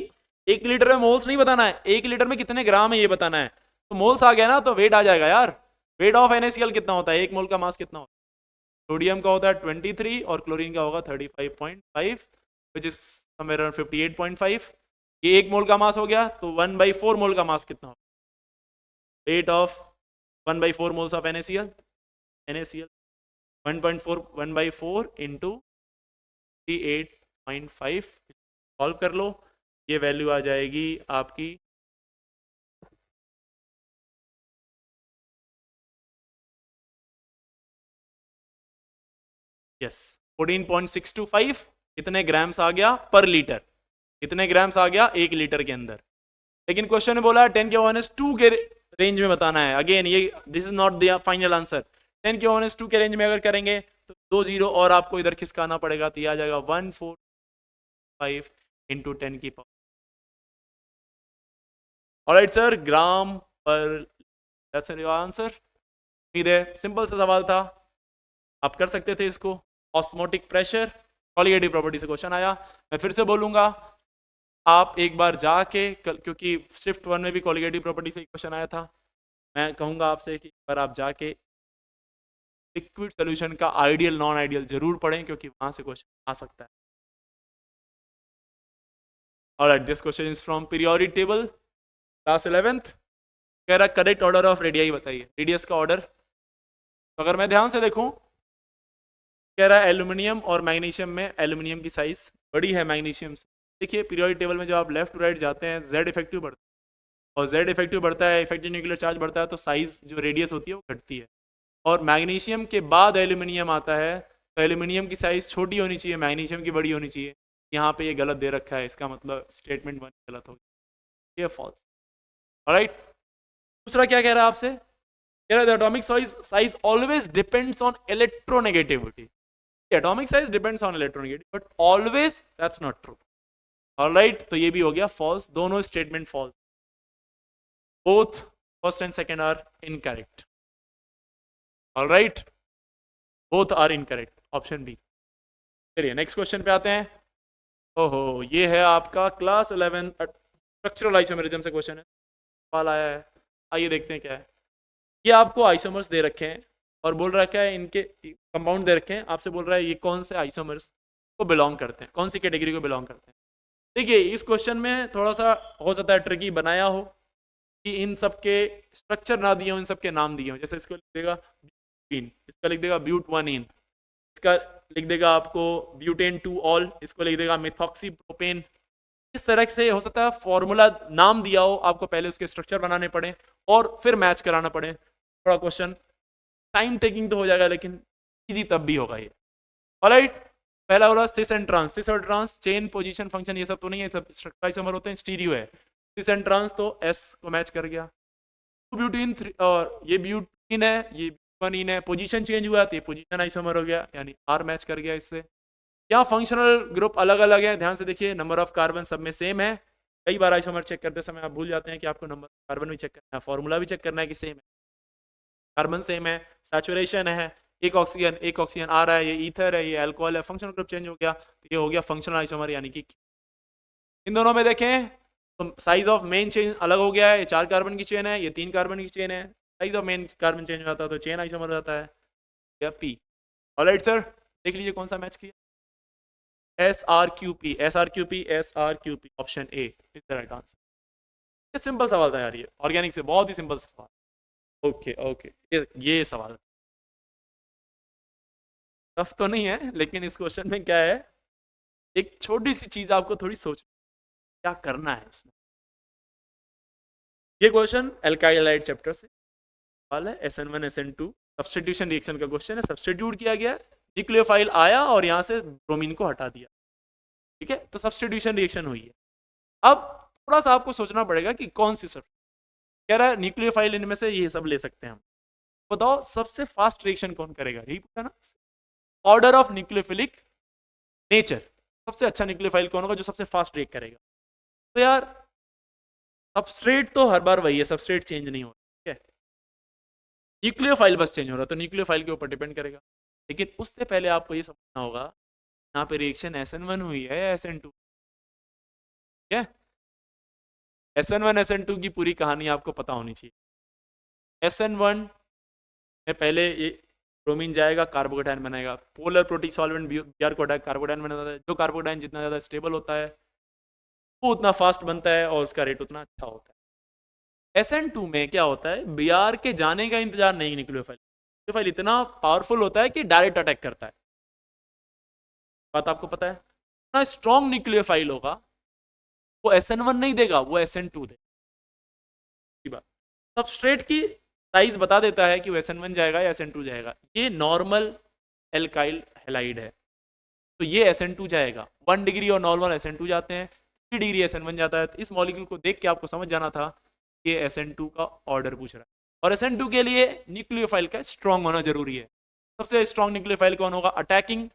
1 लीटर में मोल्स नहीं बताना है, 1 लीटर में कितने ग्राम है ये बताना है, तो मोल्स आ गया ना, तो वेट आ जाएगा यार, वेट ऑफ NaCl कितना होता है, 1 मोल का मास कितना होता है, सोडियम का होता है 23 और क्लोरीन का होगा 35.5, विच इज समवेयर अराउंड 58.5, ये 1 मोल का मास हो गया, तो 1/4 मोल का मास कितना होगा, weight of 1/4 moles of NaCl 1/4 into 8.5, solve कर लो, ये वैल्यू आ जाएगी आपकी यस 14.625, कितने ग्राम्स आ गया पर लीटर, कितने ग्राम्स आ गया 1 लीटर के अंदर। लेकिन क्वेश्चन ने बोला 10 के पावर -2 के रेंज में बताना है, अगेन ये this is not the final answer, 10 के पावर -2 के रेंज में अगर करेंगे तो 2 जीरो और आपको इधर खिसकाना पड़ेगा, तो ये आ जाएगा 145 इंटू 10 की पावर। ऑलराइट सर, ग्राम पर, दैट्स योर आंसर। उम्मीद है सिंपल सा सवाल था, आप कर सकते थे इसको। ऑस्मोटिक प्रेशर, कॉलिगेटिव प्रॉपर्टी से क्वेश्चन आया, मैं फिर से बोलूंगा आप एक बार जाके, क्योंकि शिफ्ट 1 में भी कॉलिगेटिव प्रॉपर्टी से क्वेश्चन आया था, मैं कहूंगा आपसे कि एक बार आप जाके लिक्विड सॉल्यूशन का आइडियल नॉन आइडियल जरूर पढ़ें, क्योंकि वहां से क्वेश्चन आ सकता है। Alright, this question is from periodic table class 11th, कह रहा करेक्ट ऑर्डर ऑफ रेडियाई बताइए, रेडियस का ऑर्डर। तो अगर मैं ध्यान से देखूं, कह रहा है एल्यूमिनियम और मैग्नीशियम में एल्यूमिनियम की साइज बड़ी है मैग्नीशियम से। देखिए पीरियोडिक टेबल में जब आप लेफ्ट टू राइट जाते हैं जेड इफेक्टिव बढ़ता है, और जेड इफेक्टिव बढ़ता है, इफेक्टिव न्यूक्लियर चार्ज बढ़ता है, तो साइज जो रेडियस होती है वो घटती है, और मैग्नीशियम के बाद एल्यूमिनियम आता है, तो एल्यूमिनियम की साइज छोटी होनी चाहिए, मैग्नीशियम की बड़ी होनी चाहिए। यहाँ पे ये गलत दे रखा है, इसका मतलब स्टेटमेंट 1 गलत हो गया, ये फॉल्स। ऑलराइट, दूसरा क्या कह रहा है आपसे, कह रहा है the atomic size always depends on electronegativity. atomic size depends on electronegativity, but always that's not true. Alright, तो ये भी हो गया false, दोनों statement false. Both first and second are incorrect. Alright, both are incorrect. Option B. चलिए next question पे आते हैं. ओहो, ये है आपका क्लास 11 स्ट्रक्चरल आइसोमेरिज्म से क्वेश्चन है, सवाल आया है. आइए देखते हैं क्या है. ये आपको आइसोमर्स दे रखे हैं और बोल रहा है इनके कंपाउंड दे रखे हैं, आपसे बोल रहा है ये कौन से आइसोमर्स को बिलोंग करते हैं, कौन सी कैटेगरी को बिलोंग करते हैं. देखिए इस क्वेश्चन में थोड़ा सा हो सकता है ट्रिकी बनाया हो कि इन सब के स्ट्रक्चर ना दिए हो, इन सब के नाम दिए हो. जैसे इसको लिख देगा ब्यूटीन, इसका लिख देगा ब्यूट 1 इन, इसका लिख देगा आपको ब्यूटेन 2 ऑल, इसको लिख देगा मिथॉक्सी प्रोपेन. इस तरह से हो सकता है फॉर्मूला नाम दिया हो, आपको पहले उसके स्ट्रक्चर बनाने पड़े और फिर मैच कराना पड़े. थोड़ा क्वेश्चन टाइम टेकिंग तो हो जाएगा, लेकिन इजी तब भी होगा ये. ऑलराइट, पहला बोला सिस एंड ट्रांस. सिस और ट्रांस, चेन, पोजीशन, फंक्शन, ये सब तो नहीं है, सब स्ट्रक्चर आइसोमर होते हैं, स्टीरियो है. सिस एंड ट्रांस तो एस को मैच कर गया. ब्यूटीन 3 और ये ब्यूटीन है, ये ब्यूटीन है. पोजीशन चेंज हुआ तो ये पोजीशन आइसोमर हो गया, यानी आर मैच कर गया इससे. यहाँ फंक्शनल ग्रुप अलग अलग है, ध्यान से देखिए. नंबर ऑफ कार्बन सब में सेम है. कई बार आइसोमर चेक करते समय आप भूल जाते हैं कि आपको नंबर कार्बन भी चेक करना है, फॉर्मूला भी चेक करना है कि सेम है, कार्बन सेम है, सैचुरेशन है, एक ऑक्सीजन आ रहा है, ये ईथर है, ये अल्कोहल है. फंक्शनल ग्रुप चेंज हो गया तो ये हो गया फंक्शनल आइसोमर, यानी कि इन दोनों में देखें तो साइज ऑफ मेन चेन अलग हो गया है. ये 4 कार्बन की चेन है, ये 3 कार्बन की चेन है. Size of main carbon change हो जाता है तो चेन आइसोमर हो जाता है, या पी. ऑलराइट सर, देख लीजिए कौन सा मैच किया. SRQP, SRQP, SRQP, option A is the right answer. ये सिंपल सवाल था यार, ये ऑर्गेनिक से बहुत ही सिंपल सवाल. ओके ओके, ये सवाल टफ तो नहीं है, लेकिन इस क्वेश्चन में क्या है, एक छोटी सी चीज आपको थोड़ी सोच क्या करना है इसमें. ये क्वेश्चन एल्काइल हाइड चैप्टर से सवाल है. SN1 SN2 सब्स्टिट्यूशन रिएक्शन का क्वेश्चन है. सब्स्टिट्यूट किया गया, न्यूक्लियोफाइल आया और यहां से ब्रोमीन को हटा दिया. ठीक है, तो सब्स्टिट्यूशन रिएक्शन हुई है. अब थोड़ा सा आपको सोचना पड़ेगा कि कौन सी सब कह रहा है न्यूक्लियोफाइल, इनमें से ये सब ले सकते हैं हम. बताओ सबसे फास्ट रिएक्शन कौन करेगा, यही पूछा ना. ऑर्डर ऑफ न्यूक्लियोफिलिक नेचर, सबसे अच्छा न्यूक्लियोफाइल कौन होगा जो सबसे फास्ट रिएक्ट करेगा. तो यार सबस्ट्रेट तो हर बार वही है, सबस्ट्रेट चेंज नहीं हो रहा. ठीक है, न्यूक्लियोफाइल बस चेंज हो रहा, तो न्यूक्लियोफाइल के ऊपर डिपेंड करेगा. लेकिन उससे पहले आपको ये समझना होगा यहाँ पे रिएक्शन SN1 हुई है या SN2. ठीक है, SN1 SN2 की पूरी कहानी आपको पता होनी चाहिए. SN1 में पहले ये ब्रोमीन जाएगा, कार्बोकेटायन बनेगा. पोलर प्रोटीन सॉल्वेंट Br को कार्बोकेटायन बनाता है. जो कार्बोकेटायन जितना ज़्यादा स्टेबल होता है वो उतना फास्ट बनता है और उसका रेट उतना अच्छा होता है. SN2 में क्या होता है, Br के जाने का इंतजार नहीं. न्यूक्लियोफाइल इतना पावरफुल होता है कि डायरेक्ट अटैक करता है. बात आपको पता है, इतना स्ट्रॉन्ग न्यूक्लियोफाइल होगा वो SN1 नहीं देगा, वो SN2 देगा. सबस्ट्रेट की साइज बता देता है कि वो SN1 जाएगा या SN2 जाएगा. ये नॉर्मल एल्काइल हैलाइड है तो ये SN2 जाएगा. 1 डिग्री और नॉर्मल SN2 जाते हैं, 3 डिग्री SN1 जाता है. तो इस मॉलिक्यूल को देख के आपको समझ जाना था कि ये SN2 का ऑर्डर पूछ रहा है. और SN2 के लिए न्यूक्लियोफाइल का स्ट्रॉन्ग होना जरूरी है. सबसे स्ट्रॉन्ग न्यूक्लियोफाइल कौन होगा, अटैकिंग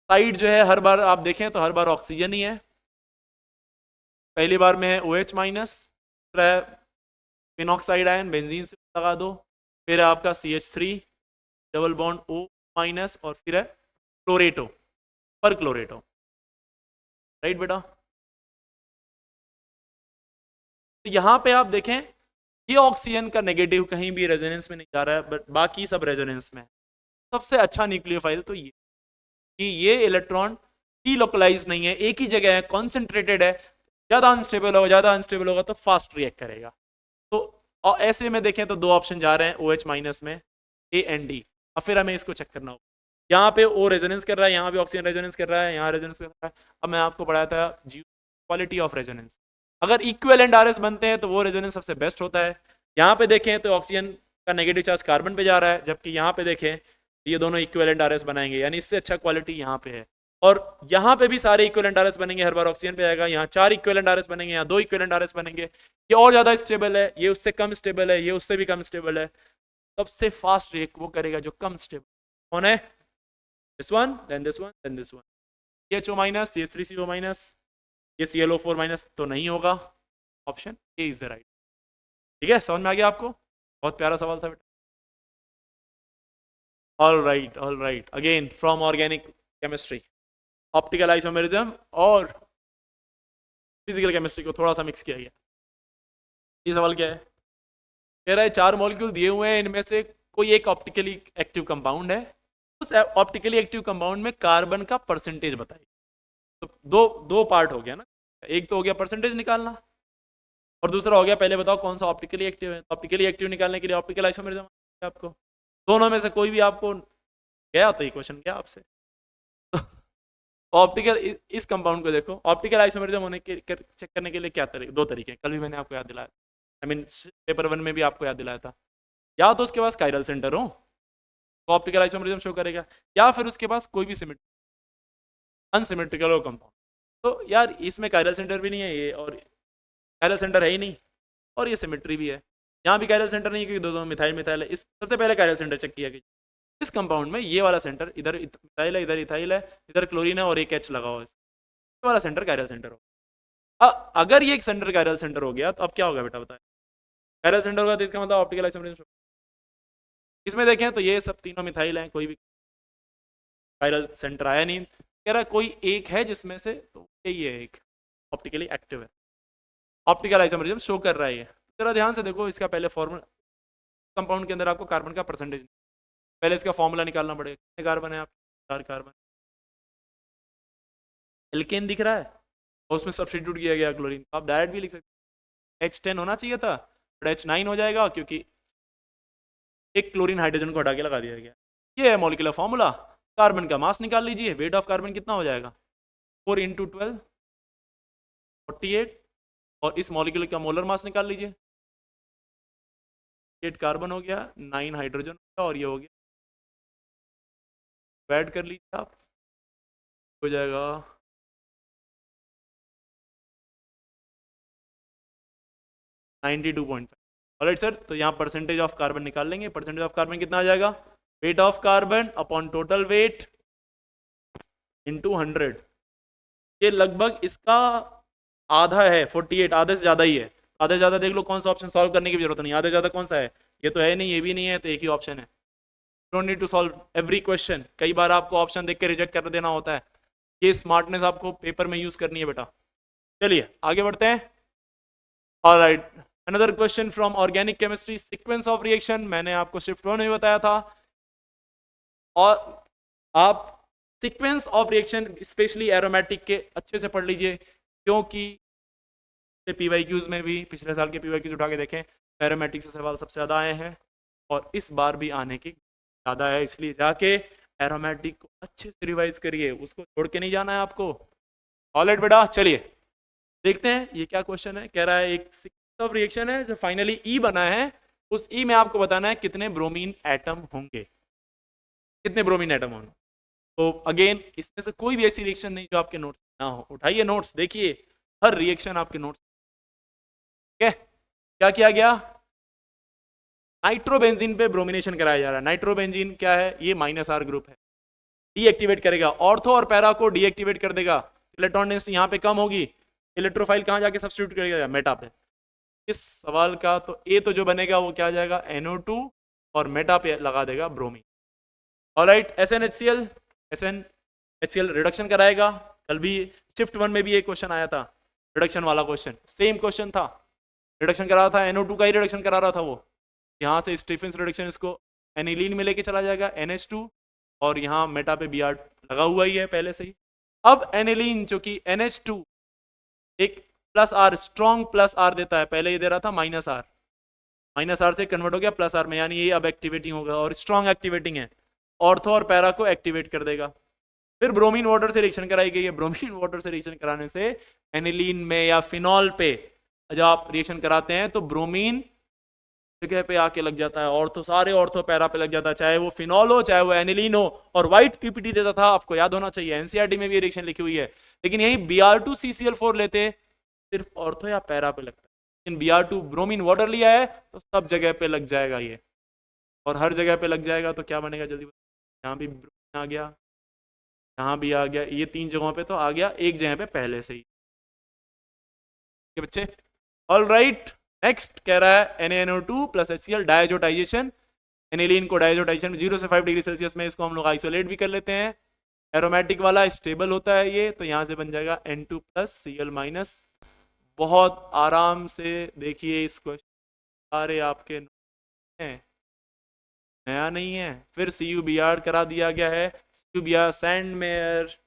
साइड जो है हर बार आप देखें तो हर बार ऑक्सीजन ही है. पहली बार में है OH minus, phenoxide ion benzene से लगा दो, फिर आपका CH3 double bond O minus और फिर है क्लोरेटो पर क्लोरेटो. राइट बेटा, तो यहाँ पे आप देखें ये ऑक्सीजन का नेगेटिव कहीं भी रेजोनेंस में नहीं जा रहा है, बट बाकी सब रेजोनेंस में. सबसे अच्छा न्यूक्लियोफाइल तो ये कि ये इलेक्ट्रॉन डीलोकलाइज नहीं है, एक ही जगह है, कॉन्सेंट्रेटेड है. ज्यादा अनस्टेबल होगा तो फास्ट रिएक्ट करेगा. तो और ऐसे में देखें तो 2 ऑप्शन जा रहे हैं OH माइनस में, A एंड D. अब फिर हमें इसको चेक करना होगा. यहाँ पे O रेजोनेंस कर रहा है, यहाँ पे ऑक्सीजन रेजोनेंस कर रहा है, यहाँ रेजोनेंस कर रहा है. अब मैं आपको पढ़ाया था क्वालिटी ऑफ रेजोनेंस. अगर इक्विवेलेंट RS बनते हैं तो वो रेजोनेंस सबसे बेस्ट होता है. यहाँ पे देखें तो ऑक्सीजन का नेगेटिव चार्ज कार्बन पे जा रहा है, जबकि यहाँ पे देखें ये दोनों इक्विवेलेंट RS बनाएंगे, यानी इससे अच्छा क्वालिटी यहाँ पे है. और यहाँ पे भी सारे इक्विवेलेंट RS बनेंगे, हर बार ऑक्सीजन पे आएगा. यहाँ 4 इक्विवेलेंट RS बनेंगे, यहाँ 2 इक्विवेलेंट RS बनेंगे. ये और ज्यादा स्टेबल है, ये उससे कम स्टेबल है, ये उससे भी कम स्टेबल है. सबसे फास्ट रिएक्ट वो करेगा जो कम स्टेबल. कौन है, this one then this one then this one, CHO minus CH3CO minus, ये ClO4 माइनस तो नहीं होगा, option A is the right. ठीक है, समझ में आ गया आपको? बहुत प्यारा सवाल था बेटा। All right, again from organic chemistry, optical isomerism और फिजिकल केमिस्ट्री को थोड़ा सा मिक्स किया गया। ये सवाल क्या है? कह रहा है 4 मॉलिक्यूल दिए हुए हैं, इनमें से कोई एक ऑप्टिकली एक्टिव कंपाउंड है, उस ऑप्टिकली एक्टिव कंपाउंड में कार्बन का परसेंटेज बताइए। तो दो दो पार्ट हो गया ना, एक तो हो गया परसेंटेज निकालना, और दूसरा हो गया पहले बताओ कौन सा ऑप्टिकली एक्टिव है। ऑप्टिकली एक्टिव निकालने के लिए ऑप्टिकल आइसोमेरिज्म आपको, दोनों में से कोई भी आपको गया तो ये क्वेश्चन क्या आपसे। ऑप्टिकल इस कंपाउंड को देखो, ऑप्टिकल आइसोमेरिज्म होने के चेक करने के लिए क्या तरीके, दो तरीके, कल भी मैंने आपको याद दिलाया, आई मीन पेपर 1 में भी आपको याद दिलाया था। या तो उसके पास कायरल सेंटर हो तो ऑप्टिकल आइसोमेरिज्म शो करेगा, या फिर उसके पास कोई भी अनसिमेट्रिकल हो कंपाउंड। तो यार इसमें कायरल सेंटर भी नहीं है ये, और कायरल सेंटर है ही नहीं, और ये सिमेट्री भी है। यहाँ भी कायरल सेंटर नहीं है क्योंकि दो मिथाइल मिथाइल है। इस सबसे पहले कायरल सेंटर चेक किया गया इस कंपाउंड में, ये वाला सेंटर, इधर मिथाइल है, इधर इथाइल है, इधर क्लोरीन है और एक H लगा हुआ है, ये वाला सेंटर कायरल सेंटर हो। अगर ये एक सेंटर कायरल सेंटर हो गया तो अब क्या होगा बेटा बताए? कायरल सेंटर होगा तो इसका मतलब ऑप्टिकल आइसोमेरिज्म। इसमें देखें तो ये सब तीनों मिथाइल हैं, कोई भी कायरल सेंटर आया नहीं। कह रहा कोई एक है जिसमें से, तो यही है एक ऑप्टिकली एक्टिव है, ऑप्टिकल आइसोमेरिज्म शो कर रहा है ये। जरा ध्यान से देखो, इसका पहले फॉर्मूला, कंपाउंड के अंदर आपको कार्बन का परसेंटेज, पहले इसका फॉर्मूला निकालना पड़ेगा। कितने कार्बन है आप? 4 कार्बन। एल्केन दिख रहा है और उसमें सब्स्टिट्यूट किया गया क्लोरीन, आप डायरेक्ट भी लिख सकते, H10 होना चाहिए था बट H9 हो जाएगा क्योंकि एक क्लोरीन हाइड्रोजन को हटा के लगा दिया गया। ये है मॉलिक्यूलर फॉर्मूला। कार्बन का मास निकाल लीजिए, वेट ऑफ कार्बन कितना हो जाएगा? 4 × 12 48, और इस मॉलिक्यूल का मोलर मास निकाल लीजिए, 8 कार्बन हो गया, 9 हाइड्रोजन और ये हो गया, ऐड कर लीजिए आप, हो जाएगा 92.5। ऑलराइट सर, तो यहाँ परसेंटेज ऑफ कार्बन निकाल लेंगे। परसेंटेज ऑफ कार्बन कितना आ जाएगा? Weight of carbon upon total weight into 100। ये लगभग इसका आधा है, 48, आधे से ज़्यादा ही है। आधे से ज़्यादा देख लो, कौन सा ऑप्शन सॉल्व करने की जरूरत नहीं, आधे से ज़्यादा कौन सा है? ये तो है नहीं, ये भी नहीं है, तो एक ही ऑप्शन है। Don't need to solve every question, कई बार आपको ऑप्शन देख के रिजेक्ट कर देना होता है। ये स्मार्टनेस आपको पेपर में यूज करनी है बेटा। चलिए आगे बढ़ते हैं। Alright, another question from organic chemistry, sequence of reaction. मैंने आपको शिफ्ट 1 में बताया था, और आप sequence of reaction specially aromatic के अच्छे से पढ़ लीजिए, क्योंकि PYQs में भी, पिछले साल के PYQs उठा के देखें, एरोमेटिक से सवाल सबसे ज़्यादा आए हैं और इस बार भी आने की ज़्यादा है, इसलिए जाके एरोमेटिक को अच्छे से रिवाइज करिए, उसको छोड़ के नहीं जाना है आपको। ऑलराइट बेटा, चलिए देखते हैं ये क्या क्वेश्चन है। कह रहा है एक सीक्वेंस ऑफ रिएक्शन है जो फाइनली ई बना है, उस ई में आपको बताना है कितने ब्रोमीन एटम होंगे, कितने ब्रोमीन एटम होंगे। तो अगेन इसमें से कोई भी ऐसी रिएक्शन नहीं जो आपके नोट्स ना हो, उठाइए नोट्स, देखिए हर रिएक्शन आपके नोट्स। ठीक है, क्या किया गया? नाइट्रोबेंजीन पे ब्रोमिनेशन कराया जा रहा है। नाइट्रोबेंजीन क्या है? ये -R ग्रुप है, डीएक्टिवेट करेगा, ऑर्थो और पैरा को डीएक्टिवेट कर देगा, इलेक्ट्रॉन डेंसिटी यहाँ पे कम होगी, इलेक्ट्रोफाइल कहाँ जाके सब्स्टिट्यूट करेगा? मेटा पे। इस सवाल का तो ए तो जो बनेगा वो क्या आ जाएगा? NO2, और मेटा पे लगा देगा ब्रोमीन। ऑलराइट, SnHCl रिडक्शन कराएगा। कल भी शिफ्ट 1 में भी एक क्वेश्चन आया था, रिडक्शन वाला क्वेश्चन, सेम क्वेश्चन था, रिडक्शन करा था, NO2 का ही रिडक्शन करा रहा था वो। यहाँ से स्टीफेंस रिडक्शन इसको एनिलीन में लेके चला जाएगा, NH2, और यहाँ मेटा पे Br लगा हुआ ही है पहले से ही। अब एनिलीन जो कि NH2 एक +R, स्ट्रॉन्ग +R देता है, पहले ये दे रहा था -R, -R से कन्वर्ट हो गया +R में, यानी ये अब एक्टिवेटिंग होगा और स्ट्रॉन्ग एक्टिवेटिंग है, ऑर्थो और पैरा को एक्टिवेट कर देगा। फिर ब्रोमीन वाटर से रिएक्शन कराई गई है। ब्रोमीन वाटर से रिएक्शन कराने से एनिलीन में या फिनॉल पे जब आप रिएक्शन कराते हैं तो ब्रोमीन जगह पे आके लग जाता है, ऑर्थो, सारे ऑर्थो पैरा पे लग जाता है, चाहे वो फिनॉल हो चाहे वो एनिलीन हो, और व्हाइट पीपीटी देता था, आपको याद होना चाहिए, एनसीईआरटी में भी रिएक्शन लिखी हुई है। लेकिन यही Br2CCl4 लेते सिर्फ ऑर्थो या पैरा पे लगता है, लेकिन Br2 ब्रोमीन वाटर लिया है तो सब जगह पे लग जाएगा ये, और हर जगह पे लग जाएगा तो क्या बनेगा? जल्दी यहाँ भी आ गया, यहाँ भी आ गया, ये 3 जगहों पे तो आ गया, एक जगह पे पहले से ही। बच्चे ऑल राइट। नेक्स्ट कह रहा है NaNO2 प्लस HCl डायजोटाइजेशन। एनिलीन को डायजोटाइजेशन में 0 से 5 डिग्री सेल्सियस में इसको हम लोग आइसोलेट भी कर लेते हैं। एरोमेटिक वाला स्टेबल होता है ये, तो यहाँ से बन जाएगा N2 प्लस Cl माइनस। बहुत आराम से देखिए इस क्वेश्चन सारे आपके हैं, नया नहीं है। फिर CuBr करा दिया गया है, CuBr सैंडमेयर।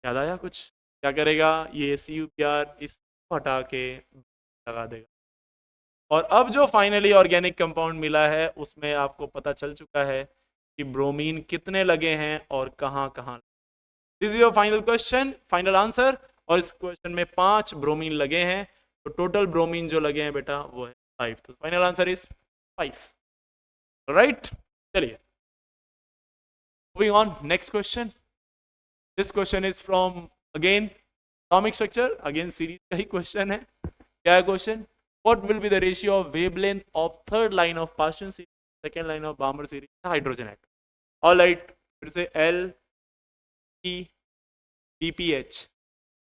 याद आया कुछ? क्या करेगा ये CuBr, इसको हटा के लगा देगा। और अब जो फाइनली ऑर्गेनिक कंपाउंड मिला है उसमें आपको पता चल चुका है कि ब्रोमीन कितने लगे हैं और कहाँ कहाँ। This is your final question, final answer. और इस क्वेश्चन में 5 ब्रोमीन लगे हैं, तो टोटल ब्रोमीन जो लगे हैं बेटा वो है 5। तो फाइनल आंसर इज 5। राइट, चलिए moving on, next question. This question is from again atomic structure, again series का ही क्वेश्चन है। क्या है question? What will be the ratio of wavelength of third line of Paschen series, second line of Balmer series, hydrogen atom? All right, फिर से L P B P H,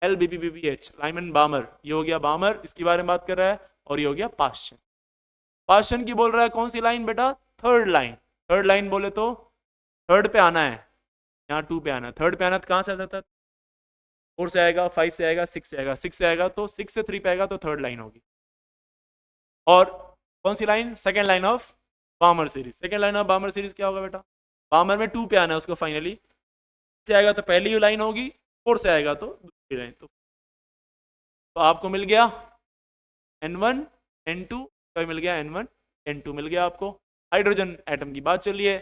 L B P B P H, Lyman Balmer, ये हो गया बामर, इसके बारे में बात कर रहा है। और ये हो गया पाश्चन। पाश्चन की बोल रहा है कौन सी लाइन बेटा? Third line. थर्ड लाइन बोले तो थर्ड पे आना है, यहाँ 2 पे आना है। थर्ड पे आना तो कहाँ से आ जाता है? 4 से आएगा, 5 से आएगा, 6 से आएगा। 6 से आएगा तो 6 से 3 पे आएगा तो थर्ड लाइन होगी। और कौन सी line? Second line of Balmer series. Second line of Balmer series क्या होगा बेटा? बामर में 2 पे आना है उसको फाइनली। से आएगा तो पहली लाइन होगी, 4 से आएगा तो दूसरी लाइन। तो आपको मिल गया N1 N2, तो मिल गया N1 N2 मिल गया आपको। हाइड्रोजन एटम की बात चलिए,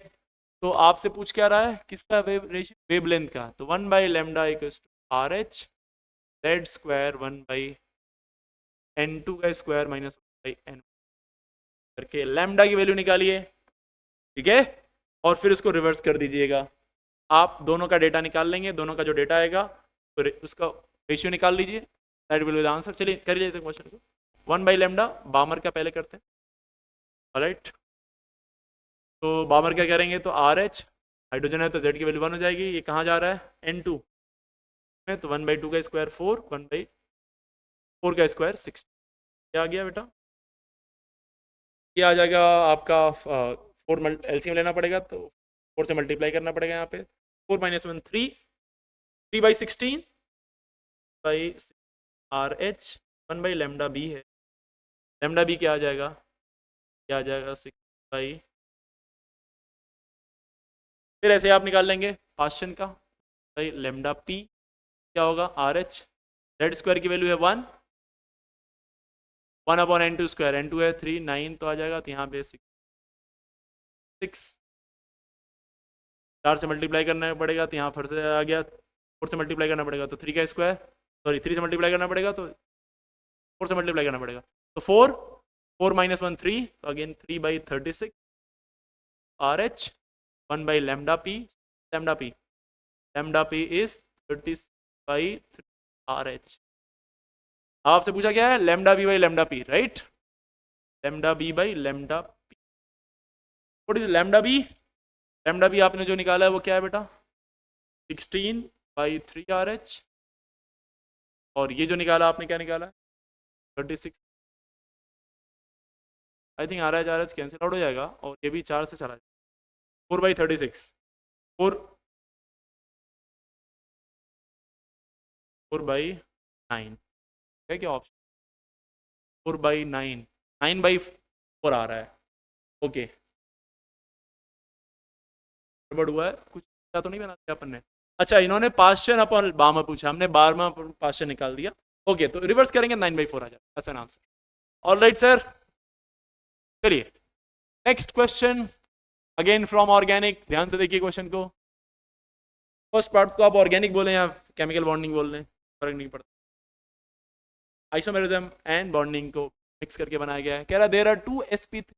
तो आपसे पूछ क्या रहा है? किसका वेव रेशियो? वेवलेंथ का। तो 1 by lambda equals to RH Z square 1 by N2 का स्क्वायर माइनस N करके लैम्डा की वैल्यू निकालिए, ठीक है। और फिर उसको रिवर्स कर दीजिएगा। आप दोनों का डेटा निकाल लेंगे, दोनों का जो डेटा आएगा तो उसका रेशियो निकाल लीजिए, that will be the answer. चलिए कर लेते हैं क्वेश्चन को। 1 बाई लेमडा बामर का पहले करते हैं, ऑलराइट। तो बामर क्या करेंगे? तो RH हाइड्रोजन है तो Z की वैल्यू 1 हो जाएगी। ये कहाँ जा रहा है? N2 में, तो 1 बाई 2 का स्क्वायर 4, 1 बाई 4 का स्क्वायर 6। क्या आ गया बेटा? ये आ जाएगा आपका 4 एलसीएम लेना पड़ेगा, तो 4 से मल्टीप्लाई करना पड़ेगा यहाँ पे। 4 minus 1 3, 3 by 16 by RH 1 by lambda B है। लेमडा बी क्या आ जाएगा? क्या आ जाएगा? 6 बाई, फिर ऐसे आप निकाल लेंगे पाश्चन का भाई लेमडा पी क्या होगा? RH Z स्क्वायर की वैल्यू है 1, 1 अपॉन N2 स्क्वायर, N2 है 3, 9 तो आ जाएगा, तो यहाँ पे 6 4 से मल्टीप्लाई करना पड़ेगा, तो यहाँ फिर से आ गया 4 से मल्टीप्लाई करना पड़ेगा, तो 3 का स्क्वायर, सॉरी 3 से मल्टीप्लाई करना पड़ेगा तो 4 से मल्टीप्लाई करना पड़ेगा, तो 4 माइनस 1 3, तो again 3 by 36 RH 1 by lambda P, lambda P is 36 by RH। आपसे पूछा क्या है? Lambda B by lambda P, right? Lambda B by lambda P, what is lambda B? Lambda B आपने जो निकाला है वो क्या है बेटा? 16 बाई 3 RH, और ये जो निकाला आपने क्या निकाला? 36। I think RH cancel out हो जाएगा, और ये भी 4 से चला जाएगा। 4 बाई 36, 4 बाई 9 है क्या ऑप्शन? 4 बाई 9, 9 बाई 4 आ रहा है। ओके, गड़बड़ हुआ है कुछ, तो नहीं बना दिया अपन ने। अच्छा, इन्होंने पाश्चन अपॉन बामर पूछा, हमने बारहवां पाश्चन निकाल दिया। ओके, तो रिवर्स करेंगे 9 बाई 4 आ जाएगा, अच्छा आंसर। ऑल राइट सर, चलिए next question again from organic. ध्यान से देखिए क्वेश्चन को। फर्स्ट पार्ट को आप ऑर्गेनिक बोले या केमिकल बॉन्डिंग बोल लें, फर्क नहीं पड़ता। आइसोमेरिज्म एंड बॉन्डिंग को मिक्स करके बनाया गया है। कह रहा there are 2 sp3,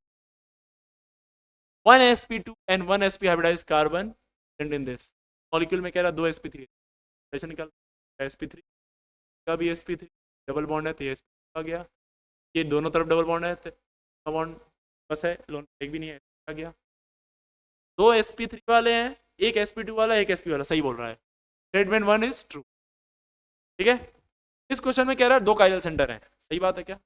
1 sp2 and 1 sp hybridized carbon in this molecule में। कह रहा 2 sp3, ऐसे निकल sp3 का भी sp3 डबल बॉन्ड है, तो ये आ गया। ये दोनों तरफ डबल बॉन्ड है, तो बॉन्ड बस है, एक भी नहीं है, आ गया। 2 sp3 वाले हैं, एक sp2 वाला एक sp वाला, सही बोल रहा है, स्टेटमेंट 1 इज ट्रू। ठीक है, इस क्वेश्चन में कह रहा है 2 कायरल सेंटर हैं, सही बात है क्या?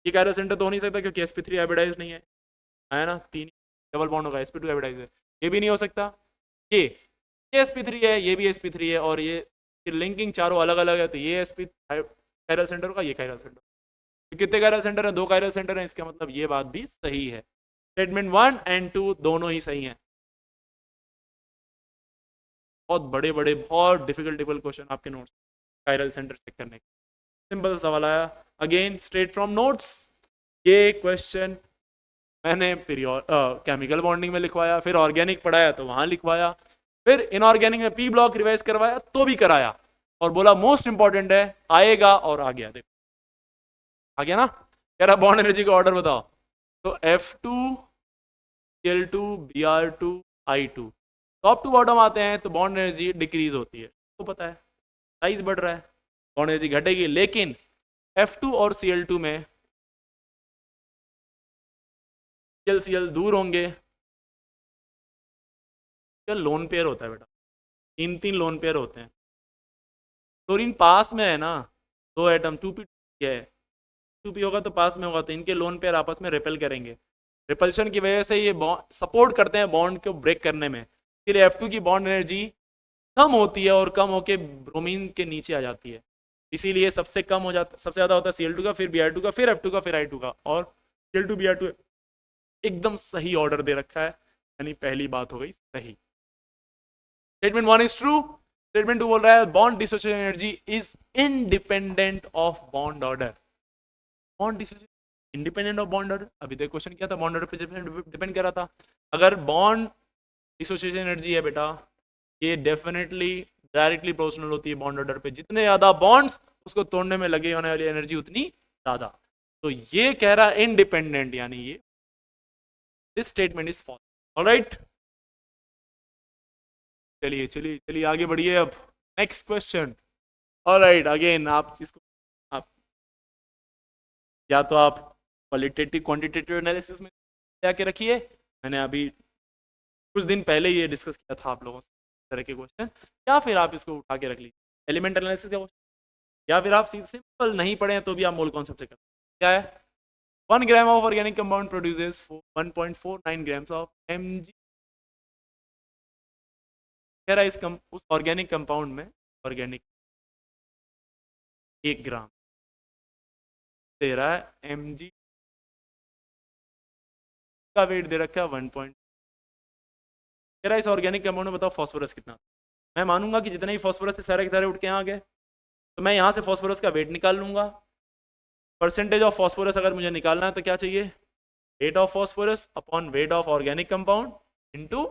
ये कायरल सेंटर तो हो नहीं सकता क्योंकि sp3 हाइब्रिडाइज नहीं है ना, 3 डबल बॉन्ड होगा, sp2 हाइब्रिडाइज है, ये भी नहीं हो सकता, ये sp3 है, ये भी sp3 है, और ये लिंकिंग चारों अलग अलग है, तो ये sp कायरल सेंटर होगा, ये कायरल सेंटर। तो कितने कायरल सेंटर है? 2 कायरल सेंटर है, इसका मतलब ये बात भी सही है, स्टेटमेंट 1 एंड 2 दोनों ही सही हैं। बहुत बड़े बड़े बहुत डिफिकल्ट क्वेश्चन आपके नोट्स, कायरल सेंटर चेक करने के, सिंपल सवाल आया, अगेन स्ट्रेट फ्रॉम नोट्स। ये क्वेश्चन मैंने केमिकल बॉन्डिंग में लिखवाया, फिर ऑर्गेनिक पढ़ाया तो वहां लिखवाया, फिर इनऑर्गेनिक में पी ब्लॉक रिवाइज करवाया तो भी कराया, और बोला मोस्ट इंपॉर्टेंट है, आएगा, और आ गया। देखो आ गया ना, कह रहा बॉन्ड एनर्जी का ऑर्डर बताओ, तो F2 Cl2 Br2 I2, top to bottom आते हैं तो बॉन्ड एनर्जी डिक्रीज होती है, तो पता है साइज बढ़ रहा है, बॉन्ड एनर्जी घटेगी, लेकिन F2 और Cl2 में Cl दूर होंगे, क्या लोन पेयर होता है बेटा, 3 लोन पेयर होते हैं, क्लोरीन पास में है ना, 2 एटम 2p है, 2p होगा तो पास में होगा, तो इनके लोन पेयर आपस में रिपेल करेंगे, रिपल्शन की वजह से ये सपोर्ट करते हैं बॉन्ड को ब्रेक करने में, इसलिए F2 की बॉन्ड एनर्जी कम होती है और कम होके ब्रोमीन के नीचे आ जाती है, इसीलिए सबसे कम हो जाता, सबसे ज़्यादा होता है Cl2 का, फिर Br2 का, फिर F2 का, फिर I2 का, और Cl2 Br2 एकदम सही ऑर्डर दे रखा है, यानी पहली बात हो गई सही। स्टेटमेंट 1 इज ट्रू, स्टेटमेंट 2 बोल रहा है bond dissociation energy is independent of bond order. Bond dissociation independent of bond order, अभी तक क्वेश्चन क्या था, बॉन्ड ऑर्डर पे डिपेंड कर रहा था, अगर बॉन्ड डिसोसिएशन एनर्जी है बेटा, ये डेफिनेटली डायरेक्टली प्रोपोर्शनल होती है बॉन्ड ऑर्डर पे, जितने ज्यादा बॉन्ड्स उसको तोड़ने में लगे होने वाली एनर्जी उतनी ज्यादा, तो ये कह रहा है इंडिपेंडेंट, यानी ये this statement is false. Alright, चलिए चलिए चलिए आगे बढ़िए, अब नेक्स्ट क्वेश्चन। ऑलराइट, अगेन आप इसको, आप या तो आप क्वालिटेटिव क्वांटिटेटिव एनालिसिस में आके रखिए, मैंने अभी कुछ दिन पहले ये डिस्कस किया था आप लोगों से इस तरह के क्वेश्चन, या फिर आप इसको उठा के रख लीजिए एलिमेंट एनालिसिस का क्वेश्चन, या फिर आप सिंपल नहीं पढ़े तो भी आप मोल कॉन्सेप्ट से कर, क्या है 1 gram of organic compound produces 1.49 grams of Mg, कह रहा है उस ऑर्गेनिक कंपाउंड में ऑर्गेनिक 1 ग्राम दे रहा है, Mg का वेट दे रखा है 1. कह रहा है इस ऑर्गेनिक कंपाउंड में बताओ फॉस्फोरस कितना, मैं मानूंगा कि जितने ही फॉस्फोरस थे सारे के सारे उठ के यहाँ आ गए, तो मैं यहाँ से फॉस्फोरस का वेट निकाल लूंगा, परसेंटेज ऑफ फॉस्फोरस अगर मुझे निकालना है तो क्या चाहिए, weight of phosphorus upon weight of organic compound into,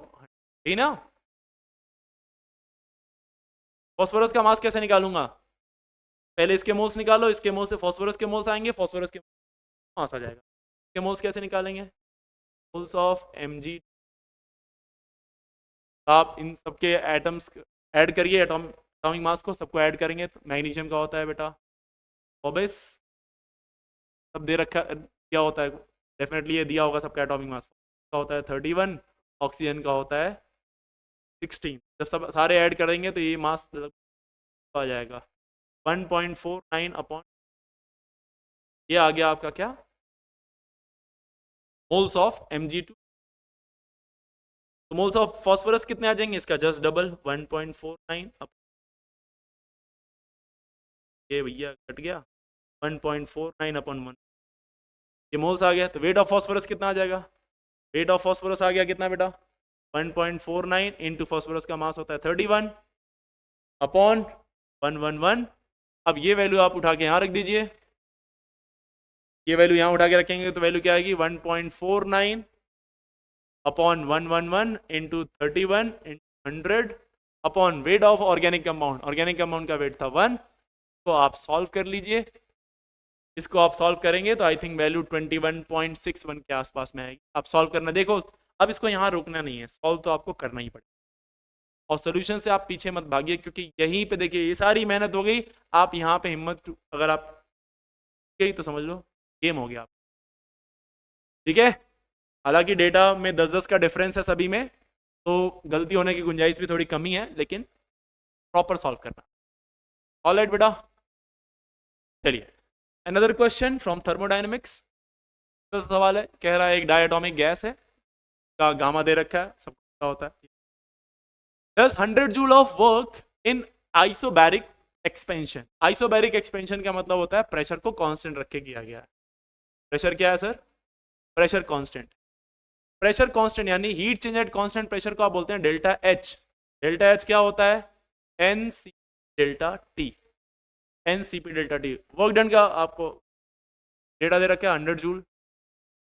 ठीक ना। फॉस्फोरस का मास कैसे निकालूंगा, पहले इसके मोल्स निकालो, इसके मोल से फॉस्फोरस के मोल्स आएंगे, फॉस्फोरस के मास आ जाएगा, इसके मोल्स कैसे निकालेंगे, मोल्स ऑफ Mg, आप इन सबके एटम्स ऐड करिए, एटॉमिक मास को सबको ऐड करेंगे, तो मैग्नीशियम का होता है बेटा 24, सब दे रखा क्या होता है, डेफिनेटली ये दिया होगा सबका एटॉमिक मास का होता है 31, ऑक्सीजन का होता है 16, जब सब सारे ऐड करेंगे तो ये मास आ जाएगा 1.49 अपॉन, ये आ गया आपका क्या, मोल्स ऑफ Mg2, तो मोल्स ऑफ फॉस्फोरस कितने आ जाएंगे, इसका जस्ट डबल 1.49, ये भैया कट गया 1.49 अपॉन 1, ये मोल्स आ गया, तो वेट ऑफ फॉस्फोरस कितना आ जाएगा, वेट ऑफ फॉस्फोरस आ गया कितना बेटा 1.49 इंटू फॉस्फोरस का मास होता है 31 अपॉन 111, अब ये वैल्यू आप उठा के यहाँ रख दीजिए, ये वैल्यू यहाँ उठा के रखेंगे तो वैल्यू क्या आएगी 1.49 upon 111 into 31 100 upon weight of organic compound, organic compound का वेट था 1, तो आप सॉल्व कर लीजिए, इसको आप सॉल्व करेंगे तो आई थिंक वैल्यू 21.61 के आसपास में आएगी, आप सॉल्व करना, देखो अब इसको यहाँ रोकना नहीं है, सॉल्व तो आपको करना ही पड़ेगा, और सोल्यूशन से आप पीछे मत भागिए, क्योंकि यहीं पे देखिए ये सारी मेहनत हो गई, आप यहाँ पे हिम्मत अगर आप गई तो समझ लो गेम हो गया आप, ठीक है। हालांकि डेटा में 10-10 का डिफरेंस है सभी में, तो गलती होने की गुंजाइश भी थोड़ी कमी है, लेकिन प्रॉपर सॉल्व करना। ऑलराइट बेटा, चलिए अनदर क्वेश्चन फ्रॉम थर्मोडायनेमिक्स। तो सवाल है, कह रहा है एक डायटोमिक गैस है का गामा दे रखा है, सबको पता होता है। Does 100 joule of work in isobaric expansion. Isobaric expansion का मतलब होता है प्रेशर को कांस्टेंट रख के किया गया है। प्रेशर क्या है sir? Pressure constant. Pressure constant यानी heat change at constant pressure को आप बोलते हैं डेल्टा एच। डेल्टा एच क्या होता है? N C delta T. N C P delta T. Work done का आपको डेटा दे रखा है 100 जूल,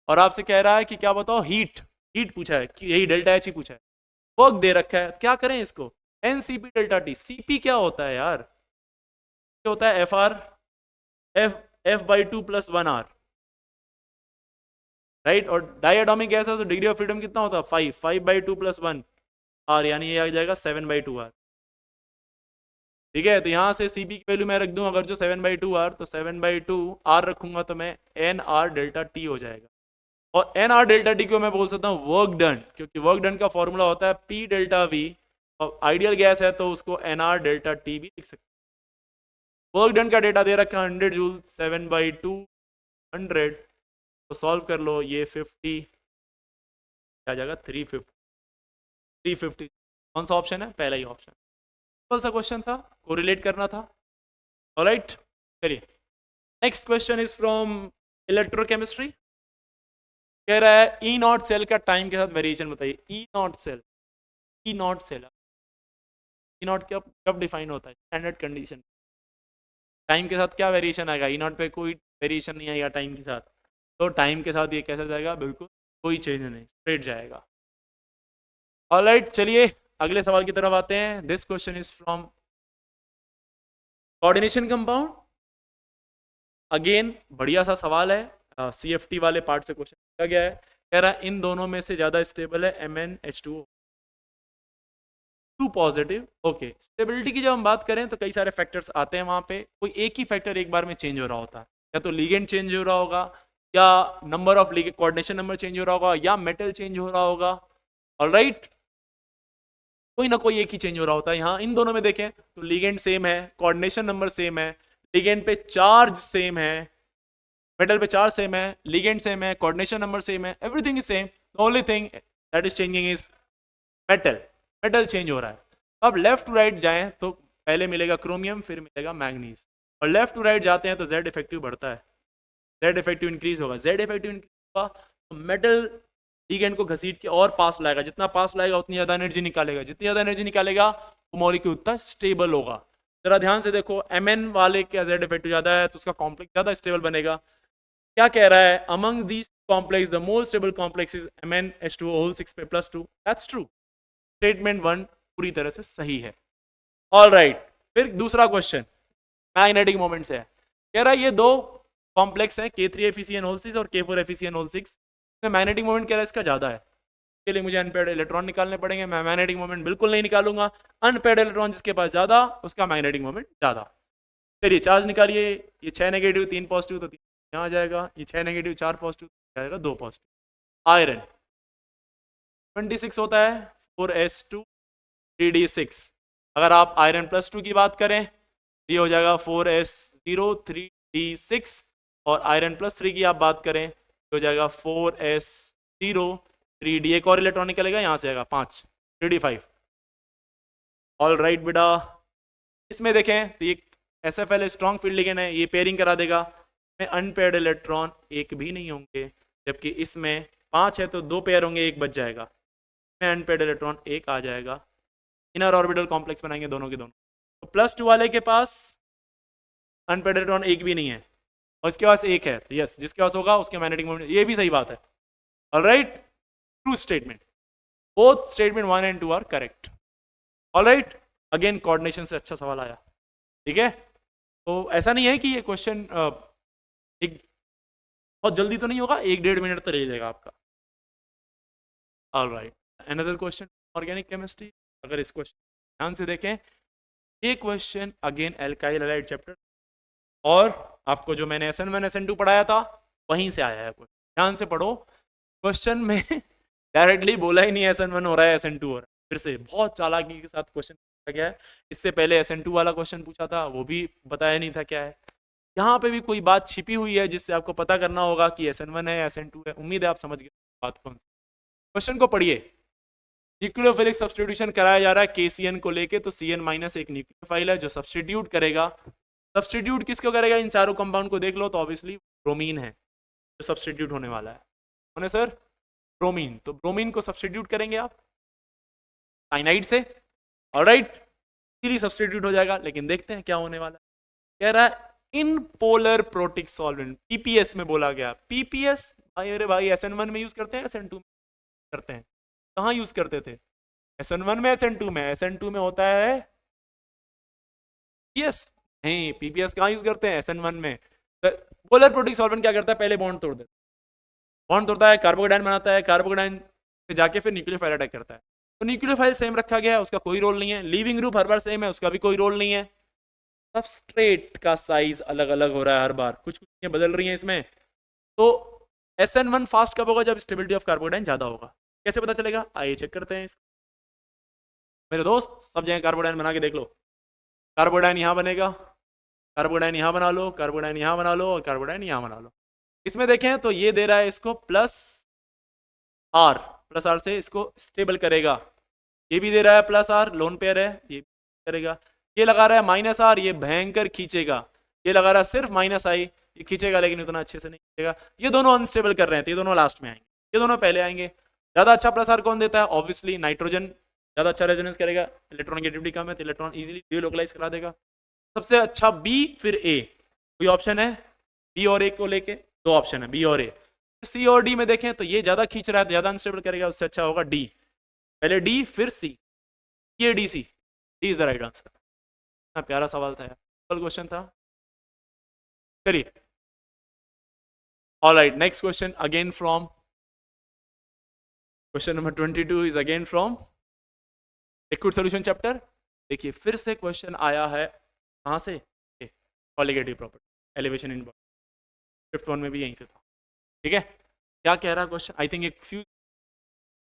और आपसे कह रहा है कि क्या बताओ हीट। हीट पूछा है कि यही डेल्टा एच ही पूछा है। वर्क दे रखा है, क्या करें इसको? N C P delta T. CP क्या होता है यार? क्या होता है? F R, F/2 + 1 R, right. और डायटोमिक गैस है तो डिग्री ऑफ फ्रीडम कितना होता है? 5/2 + 1 R, यानी ये आ जाएगा 7/2 R। ठीक है, तो यहाँ से सीपी की वैल्यू मैं रख दूं अगर जो 7/2 R, तो 7/2 R रखूंगा तो मैं NR डेल्टा टी हो जाएगा। और NR डेल्टा टी को मैं बोल सकता हूँ वर्क डन, क्योंकि वर्क डन का फॉर्मूला होता है P डेल्टा V, और आइडियल गैस है तो उसको NR डेल्टा टी भी लिख सकते हैं। वर्क डन का डेटा दे रखा है 100 जूल, 7/2 100, तो सॉल्व कर लो। ये 50 आ जाएगा 350। 350 कौन सा ऑप्शन है? पहला ही ऑप्शन। कौन सा क्वेश्चन था? कोरिलेट करना था। ऑलराइट, चलिए next question is from electrochemistry. कह रहा है ई नॉट सेल का टाइम के साथ वेरिएशन बताइए। E naught cell, E naught cell, E naught कब कब डिफाइन होता है? Standard condition. टाइम के साथ क्या वेरिएशन आएगा? ई नॉट पे कोई वेरिएशन नहीं आएगा टाइम के साथ, तो टाइम के साथ ये कैसा जाएगा? बिल्कुल कोई चेंज नहीं, स्ट्रेट जाएगा। ऑलराइट, चलिए अगले सवाल की तरफ आते हैं। This question is from coordination compound. Again बढ़िया सा सवाल है, CFT वाले पार्ट से क्वेश्चन किया गया है। कह रहा है इन दोनों में से ज्यादा स्टेबल है MnH2O, 2 पॉजिटिव। ओके, स्टेबिलिटी की जब हम बात करें तो कई सारे फैक्टर्स आते हैं वहां पे। कोई एक ही फैक्टर एक बार में चेंज हो रहा होता है, या तो लिगेंड चेंज हो रहा होगा, या number of coordination number change हो रहा होगा, या मेटल चेंज हो रहा होगा। ऑलराइट, कोई ना कोई एक ही चेंज हो रहा होता है। यहाँ इन दोनों में देखें तो लिगेंड सेम है, कोऑर्डिनेशन नंबर सेम है, लिगेंड पे चार्ज सेम है, मेटल पे चार्ज सेम है, लिगेंड सेम है, कोऑर्डिनेशन नंबर सेम है, everything is same. The only thing that is changing is metal. Metal change हो रहा है। अब लेफ्ट टू राइट जाएं तो पहले मिलेगा क्रोमियम, फिर मिलेगा मैग्नीज, और लेफ्ट टू राइट जाते हैं तो जेड इफेक्टिव बढ़ता है, जेड इफेक्टिव इंक्रीज होगा। जेड इफेक्टिव इंक्रीज होगा तो मेटल लिगेंड को घसीट के और पास लाएगा, जितना पास लाएगा उतनी ज्यादा एनर्जी निकालेगा, जितनी ज्यादा एनर्जी निकालेगा वो मॉलिक्यूल उतना स्टेबल होगा। जरा ध्यान से देखो, Mn वाले का जेड इफेक्टिव ज्यादा है तो उसका कॉम्प्लेक्स ज्यादा स्टेबल बनेगा। क्या कह रहा है? Among these complex the most stable complex is MnH2O whole 6 पे +2। That's true. स्टेटमेंट 1 पूरी तरह से सही है। ऑल राइट, फिर दूसरा क्वेश्चन मैग्नेटिक मोमेंट से है। कह रहा है ये दो कॉम्प्लेक्स है K3FeCN होल 6 और K4FeCN होल 6, मैग्नेटिक मोमेंट कह रहा है इसका ज्यादा है। के लिए मुझे अनपेयर्ड इलेक्ट्रॉन निकालने पड़ेंगे। मैं मैग्नेटिक मोमेंट बिल्कुल नहीं निकालूंगा, अनपेयर्ड इलेक्ट्रॉन जिसके पास ज्यादा उसका मैग्नेटिक मोमेंट ज्यादा। चलिए चार्ज निकालिए। ये 6 नेगेटिव 3 पॉजिटिव तो 3 यहाँ आ जाएगा, ये 6 नेगेटिव 4 पॉजिटिव जाएगा 2 पॉजिटिव। आयरन 26 होता है 4s2 3d6। अगर आप आयरन +2 की बात करें ये हो जाएगा 4s0 3d6, और आयरन +3 की आप बात करें तो हो जाएगा 4s0 3d। एक और इलेक्ट्रॉन निकलेगा, यहाँ से आएगा 5 3d5। ऑल राइट बेटा, इसमें देखें तो ये SFL स्ट्रॉन्ग फील्ड लिगेंड है, ये पेयरिंग करा देगा। में अनपेयर्ड इलेक्ट्रॉन एक भी नहीं होंगे, जबकि इसमें 5 है तो 2 पेयर होंगे, एक बच जाएगा। में अनपेयर्ड इलेक्ट्रॉन एक आ जाएगा। इनर ऑर्बिटल कॉम्प्लेक्स बनाएंगे दोनों के दोनों। तो +2 वाले के पास अनपेयर्ड इलेक्ट्रॉन एक भी नहीं है, और इसके पास एक है, तो यस जिसके पास होगा उसके मैग्नेटिक मोमेंट, ये भी सही बात है। Alright, true statement. Both statement 1 and 2 are correct. Alright, again coordination से अच्छा सवाल आया। ठीक है, तो ऐसा नहीं है कि ये क्वेश्चन एक बहुत जल्दी तो नहीं होगा, 1-1.5 मिनट तो ले जाएगा आपका। Alright, another question organic chemistry. अगर इस क्वेश्चन ध्यान से देखें, ये question again alkyl halide chapter, और आपको जो मैंने SN1 SN2 पढ़ाया था वहीं से आया है। ध्यान से पढ़ो, क्वेश्चन में डायरेक्टली बोला ही नहीं SN1 हो रहा है SN2 हो रहा है। फिर से बहुत चालाकी के साथ क्वेश्चन पूछा गया है। इससे पहले SN2 वाला क्वेश्चन पूछा था, वो भी बताया नहीं था क्या है। यहाँ पे भी कोई बात छिपी हुई है जिससे आपको पता करना होगा कि SN1 है SN2 है। उम्मीद है आप समझ गए बात कौन सी। क्वेश्चन को पढ़िए। न्यूक्लियोफिलिक सब्स्टिट्यूशन कराया जा रहा है KCN को लेके, तो CN माइनस एक न्यूक्लियोफाइल है जो सब्स्टिट्यूट करेगा। सब्स्टिट्यूट किसको करेगा? इन चारों कंपाउंड को देख लो तो ऑब्वियसली ब्रोमीन है जो सब्स्टिट्यूट होने वाला है। कौन है सर? ब्रोमीन। तो ब्रोमीन को सब्स्टिट्यूट करेंगे आप साइनाइड से, ऑलराइट, इजीली सब्स्टिट्यूट हो जाएगा। लेकिन देखते हैं क्या होने वाला है। कह रहा है in polar protic solvent, PPS में बोला गया। PPS भाई अरे भाई SN1 में यूज करते हैं, SN2 में करते हैं? कहाँ यूज करते थे? SN1 में, SN2 में? SN2 में होता है PPS, नहीं PPS कहाँ यूज करते हैं? SN1 में। पोलर प्रोटिक सॉल्वेंट क्या करता है? पहले बॉन्ड तोड़ देता है, बॉन्ड तोड़ता है, कार्बोकेटाइन बनाता है, कार्बोकेटाइन पे जाके फिर न्यूक्लियोफाइल अटैक करता है। तो न्यूक्लियोफाइल सेम रखा गया है, उसका कोई रोल नहीं है। लीविंग ग्रुप हर बार सेम है, उसका भी कोई रोल नहीं है। सबस्ट्रेट का साइज अलग अलग हो रहा है हर बार, कुछ कुछ चीजें बदल रही हैं इसमें। तो SN1 फास्ट कब होगा? जब स्टेबिलिटी ऑफ कार्बोकेटाइन ज्यादा होगा। कैसे पता चलेगा? आइए चेक करते हैं इसको। मेरे दोस्त सब जगह कार्बोकेटाइन बना के देख लो। कार्बोकेटाइन यहाँ बनेगा, कार्बोकेटाइन यहाँ बना लो, कार्बोकेटाइन यहाँ बना लो, और कार्बोकेटाइन यहाँ बना लो। इसमें देखें तो ये दे रहा है इसको प्लस आर से इसको स्टेबल करेगा। ये भी दे रहा है +R, लोन पेयर है, ये करेगा। ये लगा रहा है -R, ये भयंकर खींचेगा। ये लगा रहा है सिर्फ -I, ये खींचेगा लेकिन उतना अच्छे से नहीं खींचेगा। ये दोनों अनस्टेबल कर रहे हैं, तो ये दोनों लास्ट में आएंगे, ये दोनों पहले आएंगे। ज्यादा अच्छा +R कौन देता है? ऑब्वियसली नाइट्रोजन ज्यादा अच्छा रेजोनेंस करेगा, इलेक्ट्रॉनिगेटिविटी कम है तो इलेक्ट्रॉन इजीली डिलोकलाइज करा देगा। सबसे अच्छा B फिर A। कोई ऑप्शन है B और A को लेके? दो ऑप्शन है B और A। C और D में देखें तो ये ज्यादा खींच रहा है, ज्यादा अनस्टेबल करेगा, उससे अच्छा होगा D। पहले D फिर C, ये DC, D is the right answer. इतना प्यारा सवाल था यार, सिंपल क्वेश्चन था। चलिए alright, next question again from question number 22 is again from liquid solution chapter. देखिए फिर से क्वेश्चन आया है कहाँ से? Colligative property, elevation in body. Fifth one में भी यहीं से था। ठीक है, क्या कह रहा है क्वेश्चन? आई थिंक एक फ्यू,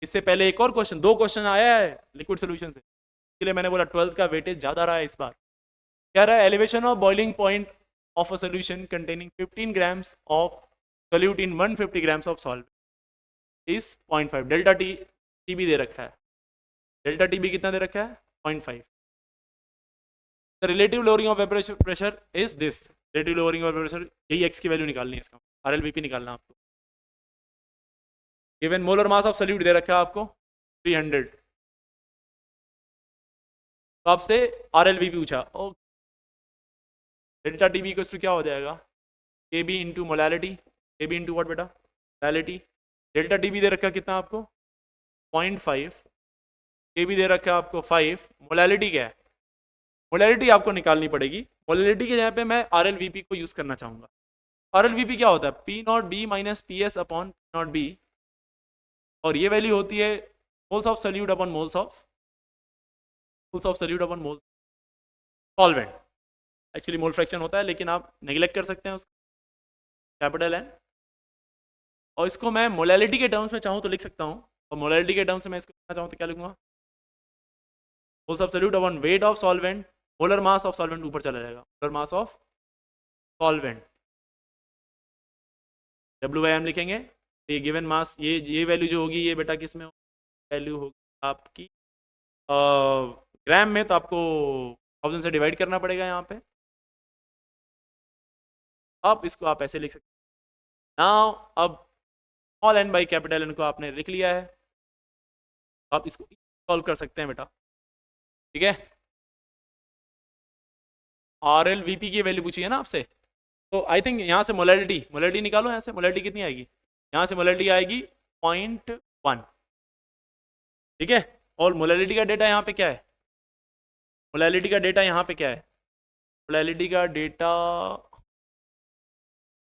इससे पहले एक और क्वेश्चन, दो क्वेश्चन आया है लिक्विड सोल्यूशन से, इसलिए मैंने बोला 12th का वेटेज ज्यादा रहा है इस बार। क्या रहा है? Elevation of boiling point of a solution containing 15 grams of solute in 150 grams of solvent is 0.5। Delta T भी दे रखा है, डेल्टा टी भी कितना दे रखा है? 0.5। The relative lowering of vapour pressure is this. Relative lowering of vapour pressure, यही X की value निकालनी है, इसका RLVP निकालना आपको। Given molar mass of solute दे रखा है आपको 300, तो आपसे RLVP पूछा। Oh delta TB equals to क्या हो जाएगा? KB into molality, KB into what बेटा? मोलैलिटी। डेल्टा टीबी दे रखा कितना आपको? 0.5, KB दे रखा आपको 5। मोलैलिटी क्या है? मोलैलिटी आपको निकालनी पड़ेगी। मोलैलिटी के जगह पे मैं RLVP को यूज करना चाहूंगा। RLVP क्या होता है? P0B minus PS upon P0B, और ये वैल्यू होती है moles of solute upon moles of solute upon moles solvent. Actually mole fraction होता है, लेकिन आप नेग्लेक्ट कर सकते हैं उसको, कैपिटल N। और इसको मैं मोलैलिटी के टर्म्स में चाहूँ तो लिख सकता हूँ, और मोलैलिटी के टर्म्स में मैं इसको लिखना चाहूँ तो क्या लिखूंगा? Moles of solute upon weight of solvent. Molar mass of solvent ऊपर चला जाएगा, molar mass of solvent, WM लिखेंगे। ये गिवन मास, ये वैल्यू जो होगी ये बेटा किस में वैल्यू होगी आपकी? ग्राम में, तो आपको 1000 से डिवाइड करना पड़ेगा यहाँ पे। अब इसको आप ऐसे लिख सकते हैं। नाउ अब small n by capital N को आपने लिख लिया है, आप इसको सॉल्व कर सकते हैं बेटा। ठीक है, RLVP की वैल्यू पूछी है ना आपसे, तो आई थिंक यहाँ से मोलैलिटी निकालो। यहाँ से मोलैलिटी कितनी आएगी? यहाँ से मोलैलिटी आएगी 0.1। ठीक है, और मोलैलिटी का डेटा यहाँ पे क्या है? मोलैलिटी का डेटा यहाँ पे क्या है? मोलैलिटी का डेटा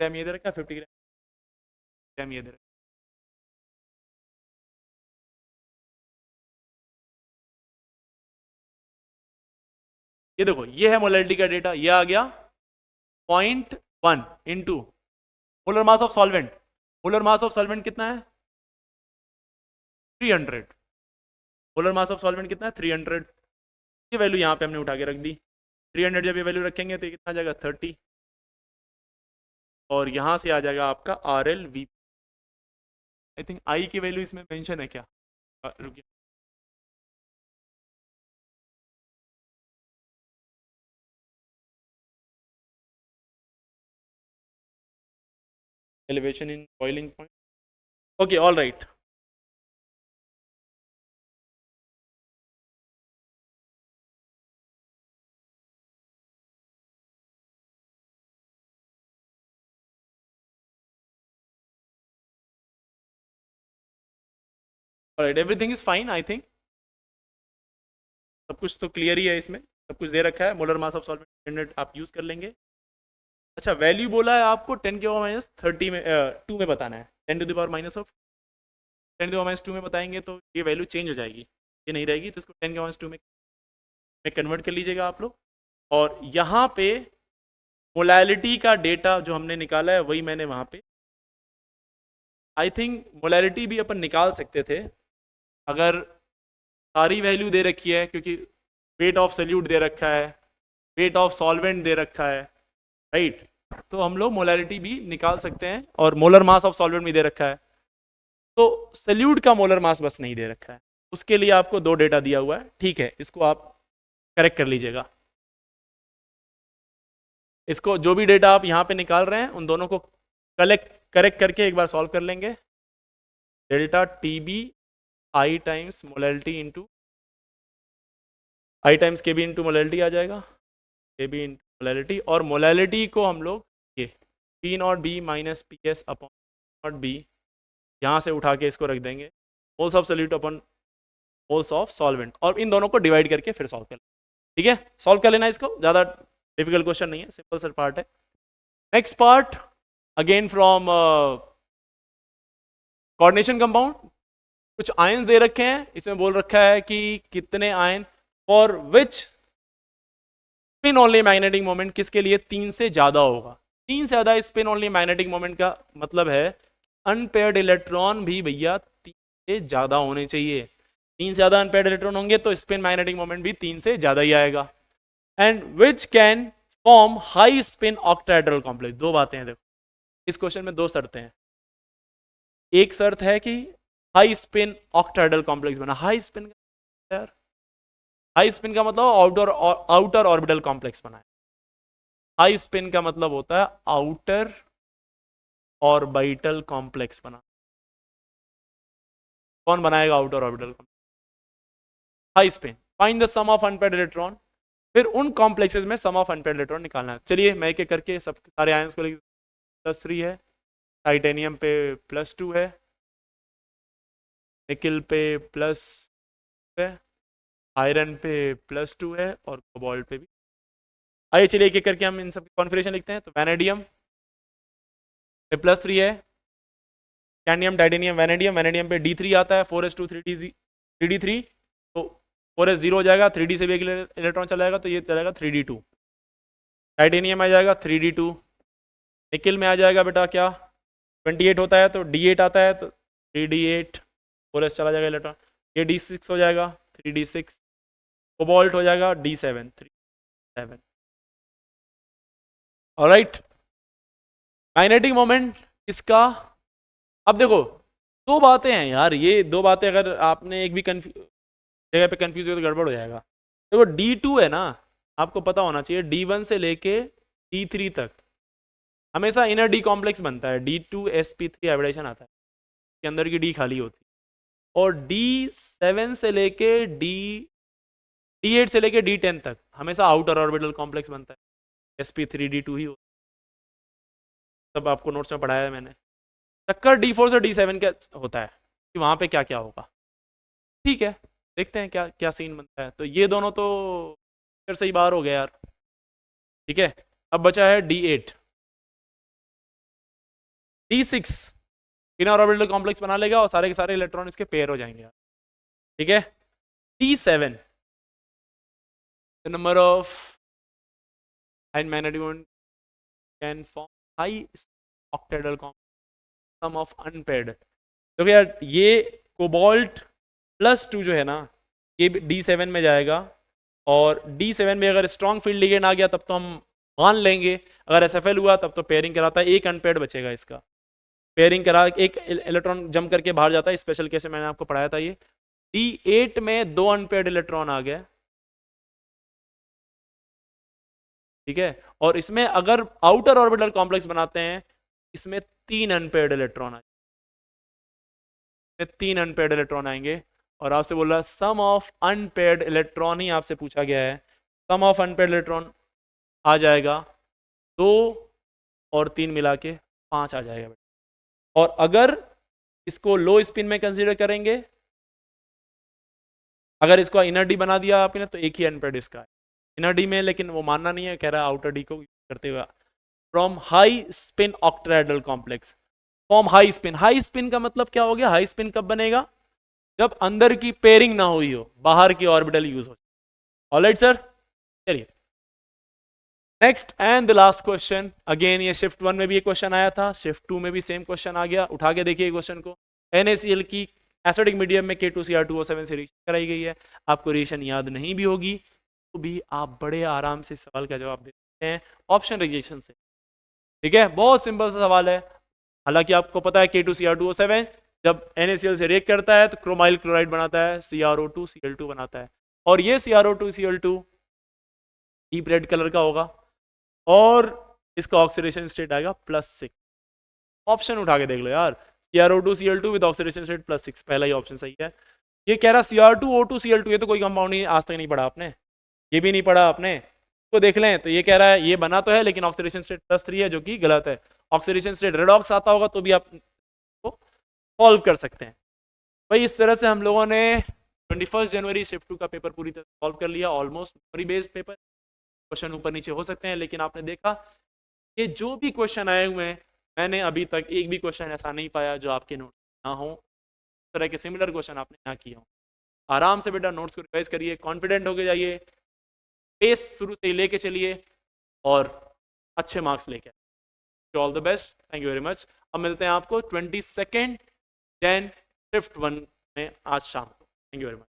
ग्राम ये दे रखा है, 50 ग्राम ये दे रखा है। ये देखो, ये है मोलैलिटी का डेटा, ये आ गया 0.1 into molar mass of solvent. Molar mass of solvent कितना है? 300। मोलर मास ऑफ सॉल्वेंट कितना है? 300। ये वैल्यू यहाँ पे हमने उठा के रख दी। 300 जब ये वैल्यू रखेंगे तो ये कितना आ जाएगा? 30। और यहाँ से आ जाएगा आपका R L V. I think I की वैल्यू इसमें मेंशन है क्या? रुकिए, elevation in boiling point. Okay, all right. Alright, everything is fine I think. सब कुछ तो क्लियर ही है इसमें, सब कुछ दे रखा है। मोलर मास ऑफ सॉल्वेंट आप यूज कर लेंगे। अच्छा, वैल्यू बोला है आपको 10 के पावर माइनस 30 में 2 में बताना है। 10 to the power minus of 10 to the power minus 2 में बताएंगे तो ये वैल्यू चेंज हो जाएगी, ये नहीं रहेगी। तो इसको 10 के पावर माइनस 2 में कन्वर्ट कर लीजिएगा आप लोग। और यहाँ पे मोलैलिटी का डेटा जो हमने निकाला है वही मैंने वहाँ पे, आई थिंक मोलैलिटी भी अपन निकाल सकते थे अगर सारी वैल्यू दे रखी है, क्योंकि वेट ऑफ सोल्यूट दे रखा है, वेट ऑफ सॉल्वेंट दे रखा है, राइट। तो हम लोग मोलैलिटी भी निकाल सकते हैं और मोलर मास ऑफ सॉल्वेंट भी दे रखा है। तो सोल्यूट का मोलर मास बस नहीं दे रखा है, उसके लिए आपको दो डेटा दिया हुआ है। ठीक है, इसको आप करेक्ट कर लीजिएगा। इसको जो भी डेटा आप यहाँ पे निकाल रहे हैं उन दोनों को करेक्ट करके एक बार सॉल्व कर लेंगे। Delta T B I times molality into I times K B into molality आ जाएगा, के बी इंटू मोलैलिटी। और मोलैलिटी को हम लोग ये P naught B minus P S upon naught B यहाँ से उठा के इसको रख देंगे, moles of solute upon moles of solvent, और इन दोनों को डिवाइड करके फिर सॉल्व कर। ठीक है, सॉल्व कर लेना इसको, ज़्यादा डिफिकल्ट क्वेश्चन नहीं है, सिंपल सा पार्ट है। Next part again from coordination compound. कुछ आयंस दे रखे हैं, इसमें बोल रखा है कि कितने ion for which spin only magnetic moment, किसके लिए 3 से ज्यादा होगा। 3 से ज्यादा स्पिन ओनली मैग्नेटिक मोमेंट का मतलब है अनपेयर्ड इलेक्ट्रॉन भी भैया 3 से ज्यादा होने चाहिए। 3 से ज्यादा अनपेयर्ड इलेक्ट्रॉन होंगे तो स्पिन मैग्नेटिक मोमेंट भी 3 से ज्यादा ही आएगा। And which can form high spin octahedral complex. दो बातें हैं देखो, इस क्वेश्चन में दो शर्तें हैं। एक शर्त है कि हाई स्पिन ऑक्टाहेड्रल कॉम्प्लेक्स बना। हाई स्पिन यार, हाई स्पिन का मतलब आउटर ऑर्बिटल कॉम्प्लेक्स बना है। हाई स्पिन का मतलब होता है आउटर ऑर्बिटल कॉम्प्लेक्स बना। कौन बनाएगा outer orbital complex? High spin. Find the sum of unpaired electron, फिर उन कॉम्प्लेक्सेस में सम ऑफ अनपेयर्ड इलेक्ट्रॉन निकालना है। चलिए मैं एक एक करके सब सारे आयंस को लिख। +3 है, टाइटेनियम पे +2 है, निकिल पे प्लस है, आयरन पे +2 है और कोबाल्ट पे भी। आइए चलिए एक एक करके हम इन सब कॉन्फ़िगरेशन लिखते हैं। तो वैनेडियम पे +3 है, कैडमियम टाइटेनियम वैनेडियम, वैनेडियम पे D3 आता है, 4s2 3d3, तो 4s 0 हो जाएगा, 3d से भी एक इलेक्ट्रॉन चला जाएगा तो ये चलेगा 3d2। टाइटेनियम आ जाएगा 3d2। निकिल में आ जाएगा बेटा क्या, 28 होता है तो D8 आता है तो 3d8, 4s चला जाएगा इलेक्ट्रॉन, ये D6 हो जाएगा 3d6। कोबाल्ट हो जाएगा D7 3d7। Alright, magnetic moment इसका। अब देखो दो बातें हैं यार, ये दो बातें अगर आपने एक भी जगह पे कंफ्यूज हो तो गड़बड़ हो जाएगा। देखो D2 है ना, आपको पता होना चाहिए D1 से लेके D3 तक हमेशा इनर डी कॉम्प्लेक्स बनता है, D2sp3 हाइब्रिडेशन आता है, के अंदर की D खाली होती है। और D7 से लेके D8 से लेके D10 तक हमेशा आउटर ऑर्बिटल कॉम्प्लेक्स बनता है, sp3d2 ही होता है। तब आपको नोट्स में पढ़ाया है मैंने। टक्कर D4 से D7 का होता है कि वहां पे क्या क्या होगा। ठीक है, देखते हैं क्या क्या सीन बनता है। तो ये दोनों तो फिर से ही बाहर हो गया यार। ठीक है, अब बचा है D8। D6 inner orbital complex बना लेगा और सारे के सारे इलेक्ट्रॉन इसके पेयर हो जाएंगे। ठीक है, D7 the number of and magnetic moment can form high octahedral complex sum of unpaired। देखो यार, ये कोबाल्ट +2 जो है ना ये D7 में जाएगा, और D7 में अगर स्ट्रॉन्ग फील्ड लिगेंड आ गया तब तो हम मान लेंगे, अगर SFL हुआ तब तो पेयरिंग कराता है, एक अनपेयर्ड बचेगा इसका, पेयरिंग करा एक इलेक्ट्रॉन जम करके बाहर जाता है, स्पेशल केस में मैंने आपको पढ़ाया था ये। D8 में 2 अनपेयर्ड इलेक्ट्रॉन आ गया, ठीक है, और इसमें अगर आउटर ऑर्बिटल कॉम्प्लेक्स बनाते हैं इसमें 3 अनपेयर्ड इलेक्ट्रॉन आएंगे, 3 अनपेयर्ड इलेक्ट्रॉन आएंगे, और आपसे बोल रहा सम ऑफ अनपेयर्ड इलेक्ट्रॉन ही आपसे पूछा गया है, सम ऑफ अनपेयर्ड इलेक्ट्रॉन आ जाएगा 2 और 3 मिला के 5 आ जाएगा। और अगर इसको लो स्पिन में कंसीडर करेंगे, अगर इसको इनर डी बना दिया आपने तो एक ही अनपेयर्ड इसका है इनर डी में, लेकिन वो मानना नहीं है, कह रहा है आउटर डी को करते हुए from high spin octahedral complex, form high spin. High spin का मतलब क्या हो गया, हाई स्पिन कब बनेगा, जब अंदर की पेयरिंग ना हुई हो, बाहर की ऑर्बिटल यूज हो। ऑलराइट सर, चलिए next and the last question. Again ये शिफ्ट 1 में भी एक क्वेश्चन आया था, शिफ्ट 2 में भी सेम क्वेश्चन आ गया, उठा के देखिए क्वेश्चन को। NaCl की एसिडिक मीडियम में K2Cr2O7 से रिएक्शन कराई गई है, आपको रिएक्शन याद नहीं भी होगी तो भी आप बड़े आराम से सवाल का जवाब दे सकते हैं ऑप्शन रिजेक्शन से, ठीक है, बहुत सिंपल सा सवाल है। हालांकि आपको पता है K2Cr2O7 जब NaCl से रिएक्ट करता है तो क्रोमाइल क्लोराइड बनाता है, CrO2Cl2 बनाता है, और ये CrO2Cl2 डीप रेड कलर का होगा, और इसका ऑक्सीडेशन स्टेट आएगा +6। ऑप्शन उठा के देख लो यार, CrO2Cl2 विद ऑक्सीडेशन स्टेट +6, पहला ही ऑप्शन सही है। ये कह रहा Cr2O2Cl2, ये तो कोई कंपाउंड नहीं, आज तक नहीं पढ़ा आपने, ये भी नहीं पढ़ा आपने, तो देख लें तो ये कह रहा है ये बना तो है लेकिन ऑक्सीडेशन स्टेट +3 है, जो कि गलत है। ऑक्सीडेशन स्टेट रेडॉक्स आता होगा तो भी आप सॉल्व कर सकते हैं। भाई इस तरह से हम लोगों ने 21 जनवरी शिफ्ट 2 का पेपर पूरी तरह सॉल्व कर लिया, almost memory based paper, question ऊपर नीचे हो सकते हैं, लेकिन आपने देखा ये जो भी क्वेश्चन आए हुए हैं मैंने अभी तक एक भी क्वेश्चन ऐसा नहीं पाया जो आपके नोट ना हो, इस तरह के सिमिलर क्वेश्चन आपने ना किए हो। आराम से बेटा नोट्स को रिवाइज करिए, कॉन्फिडेंट होके जाइए, पेस शुरू से ही लेके चलिए और अच्छे मार्क्स लेके, all the best, thank you very much. अब मिलते हैं आपको 22 जैन शिफ्ट 1 में आज शाम को, थैंक यू वेरी मच।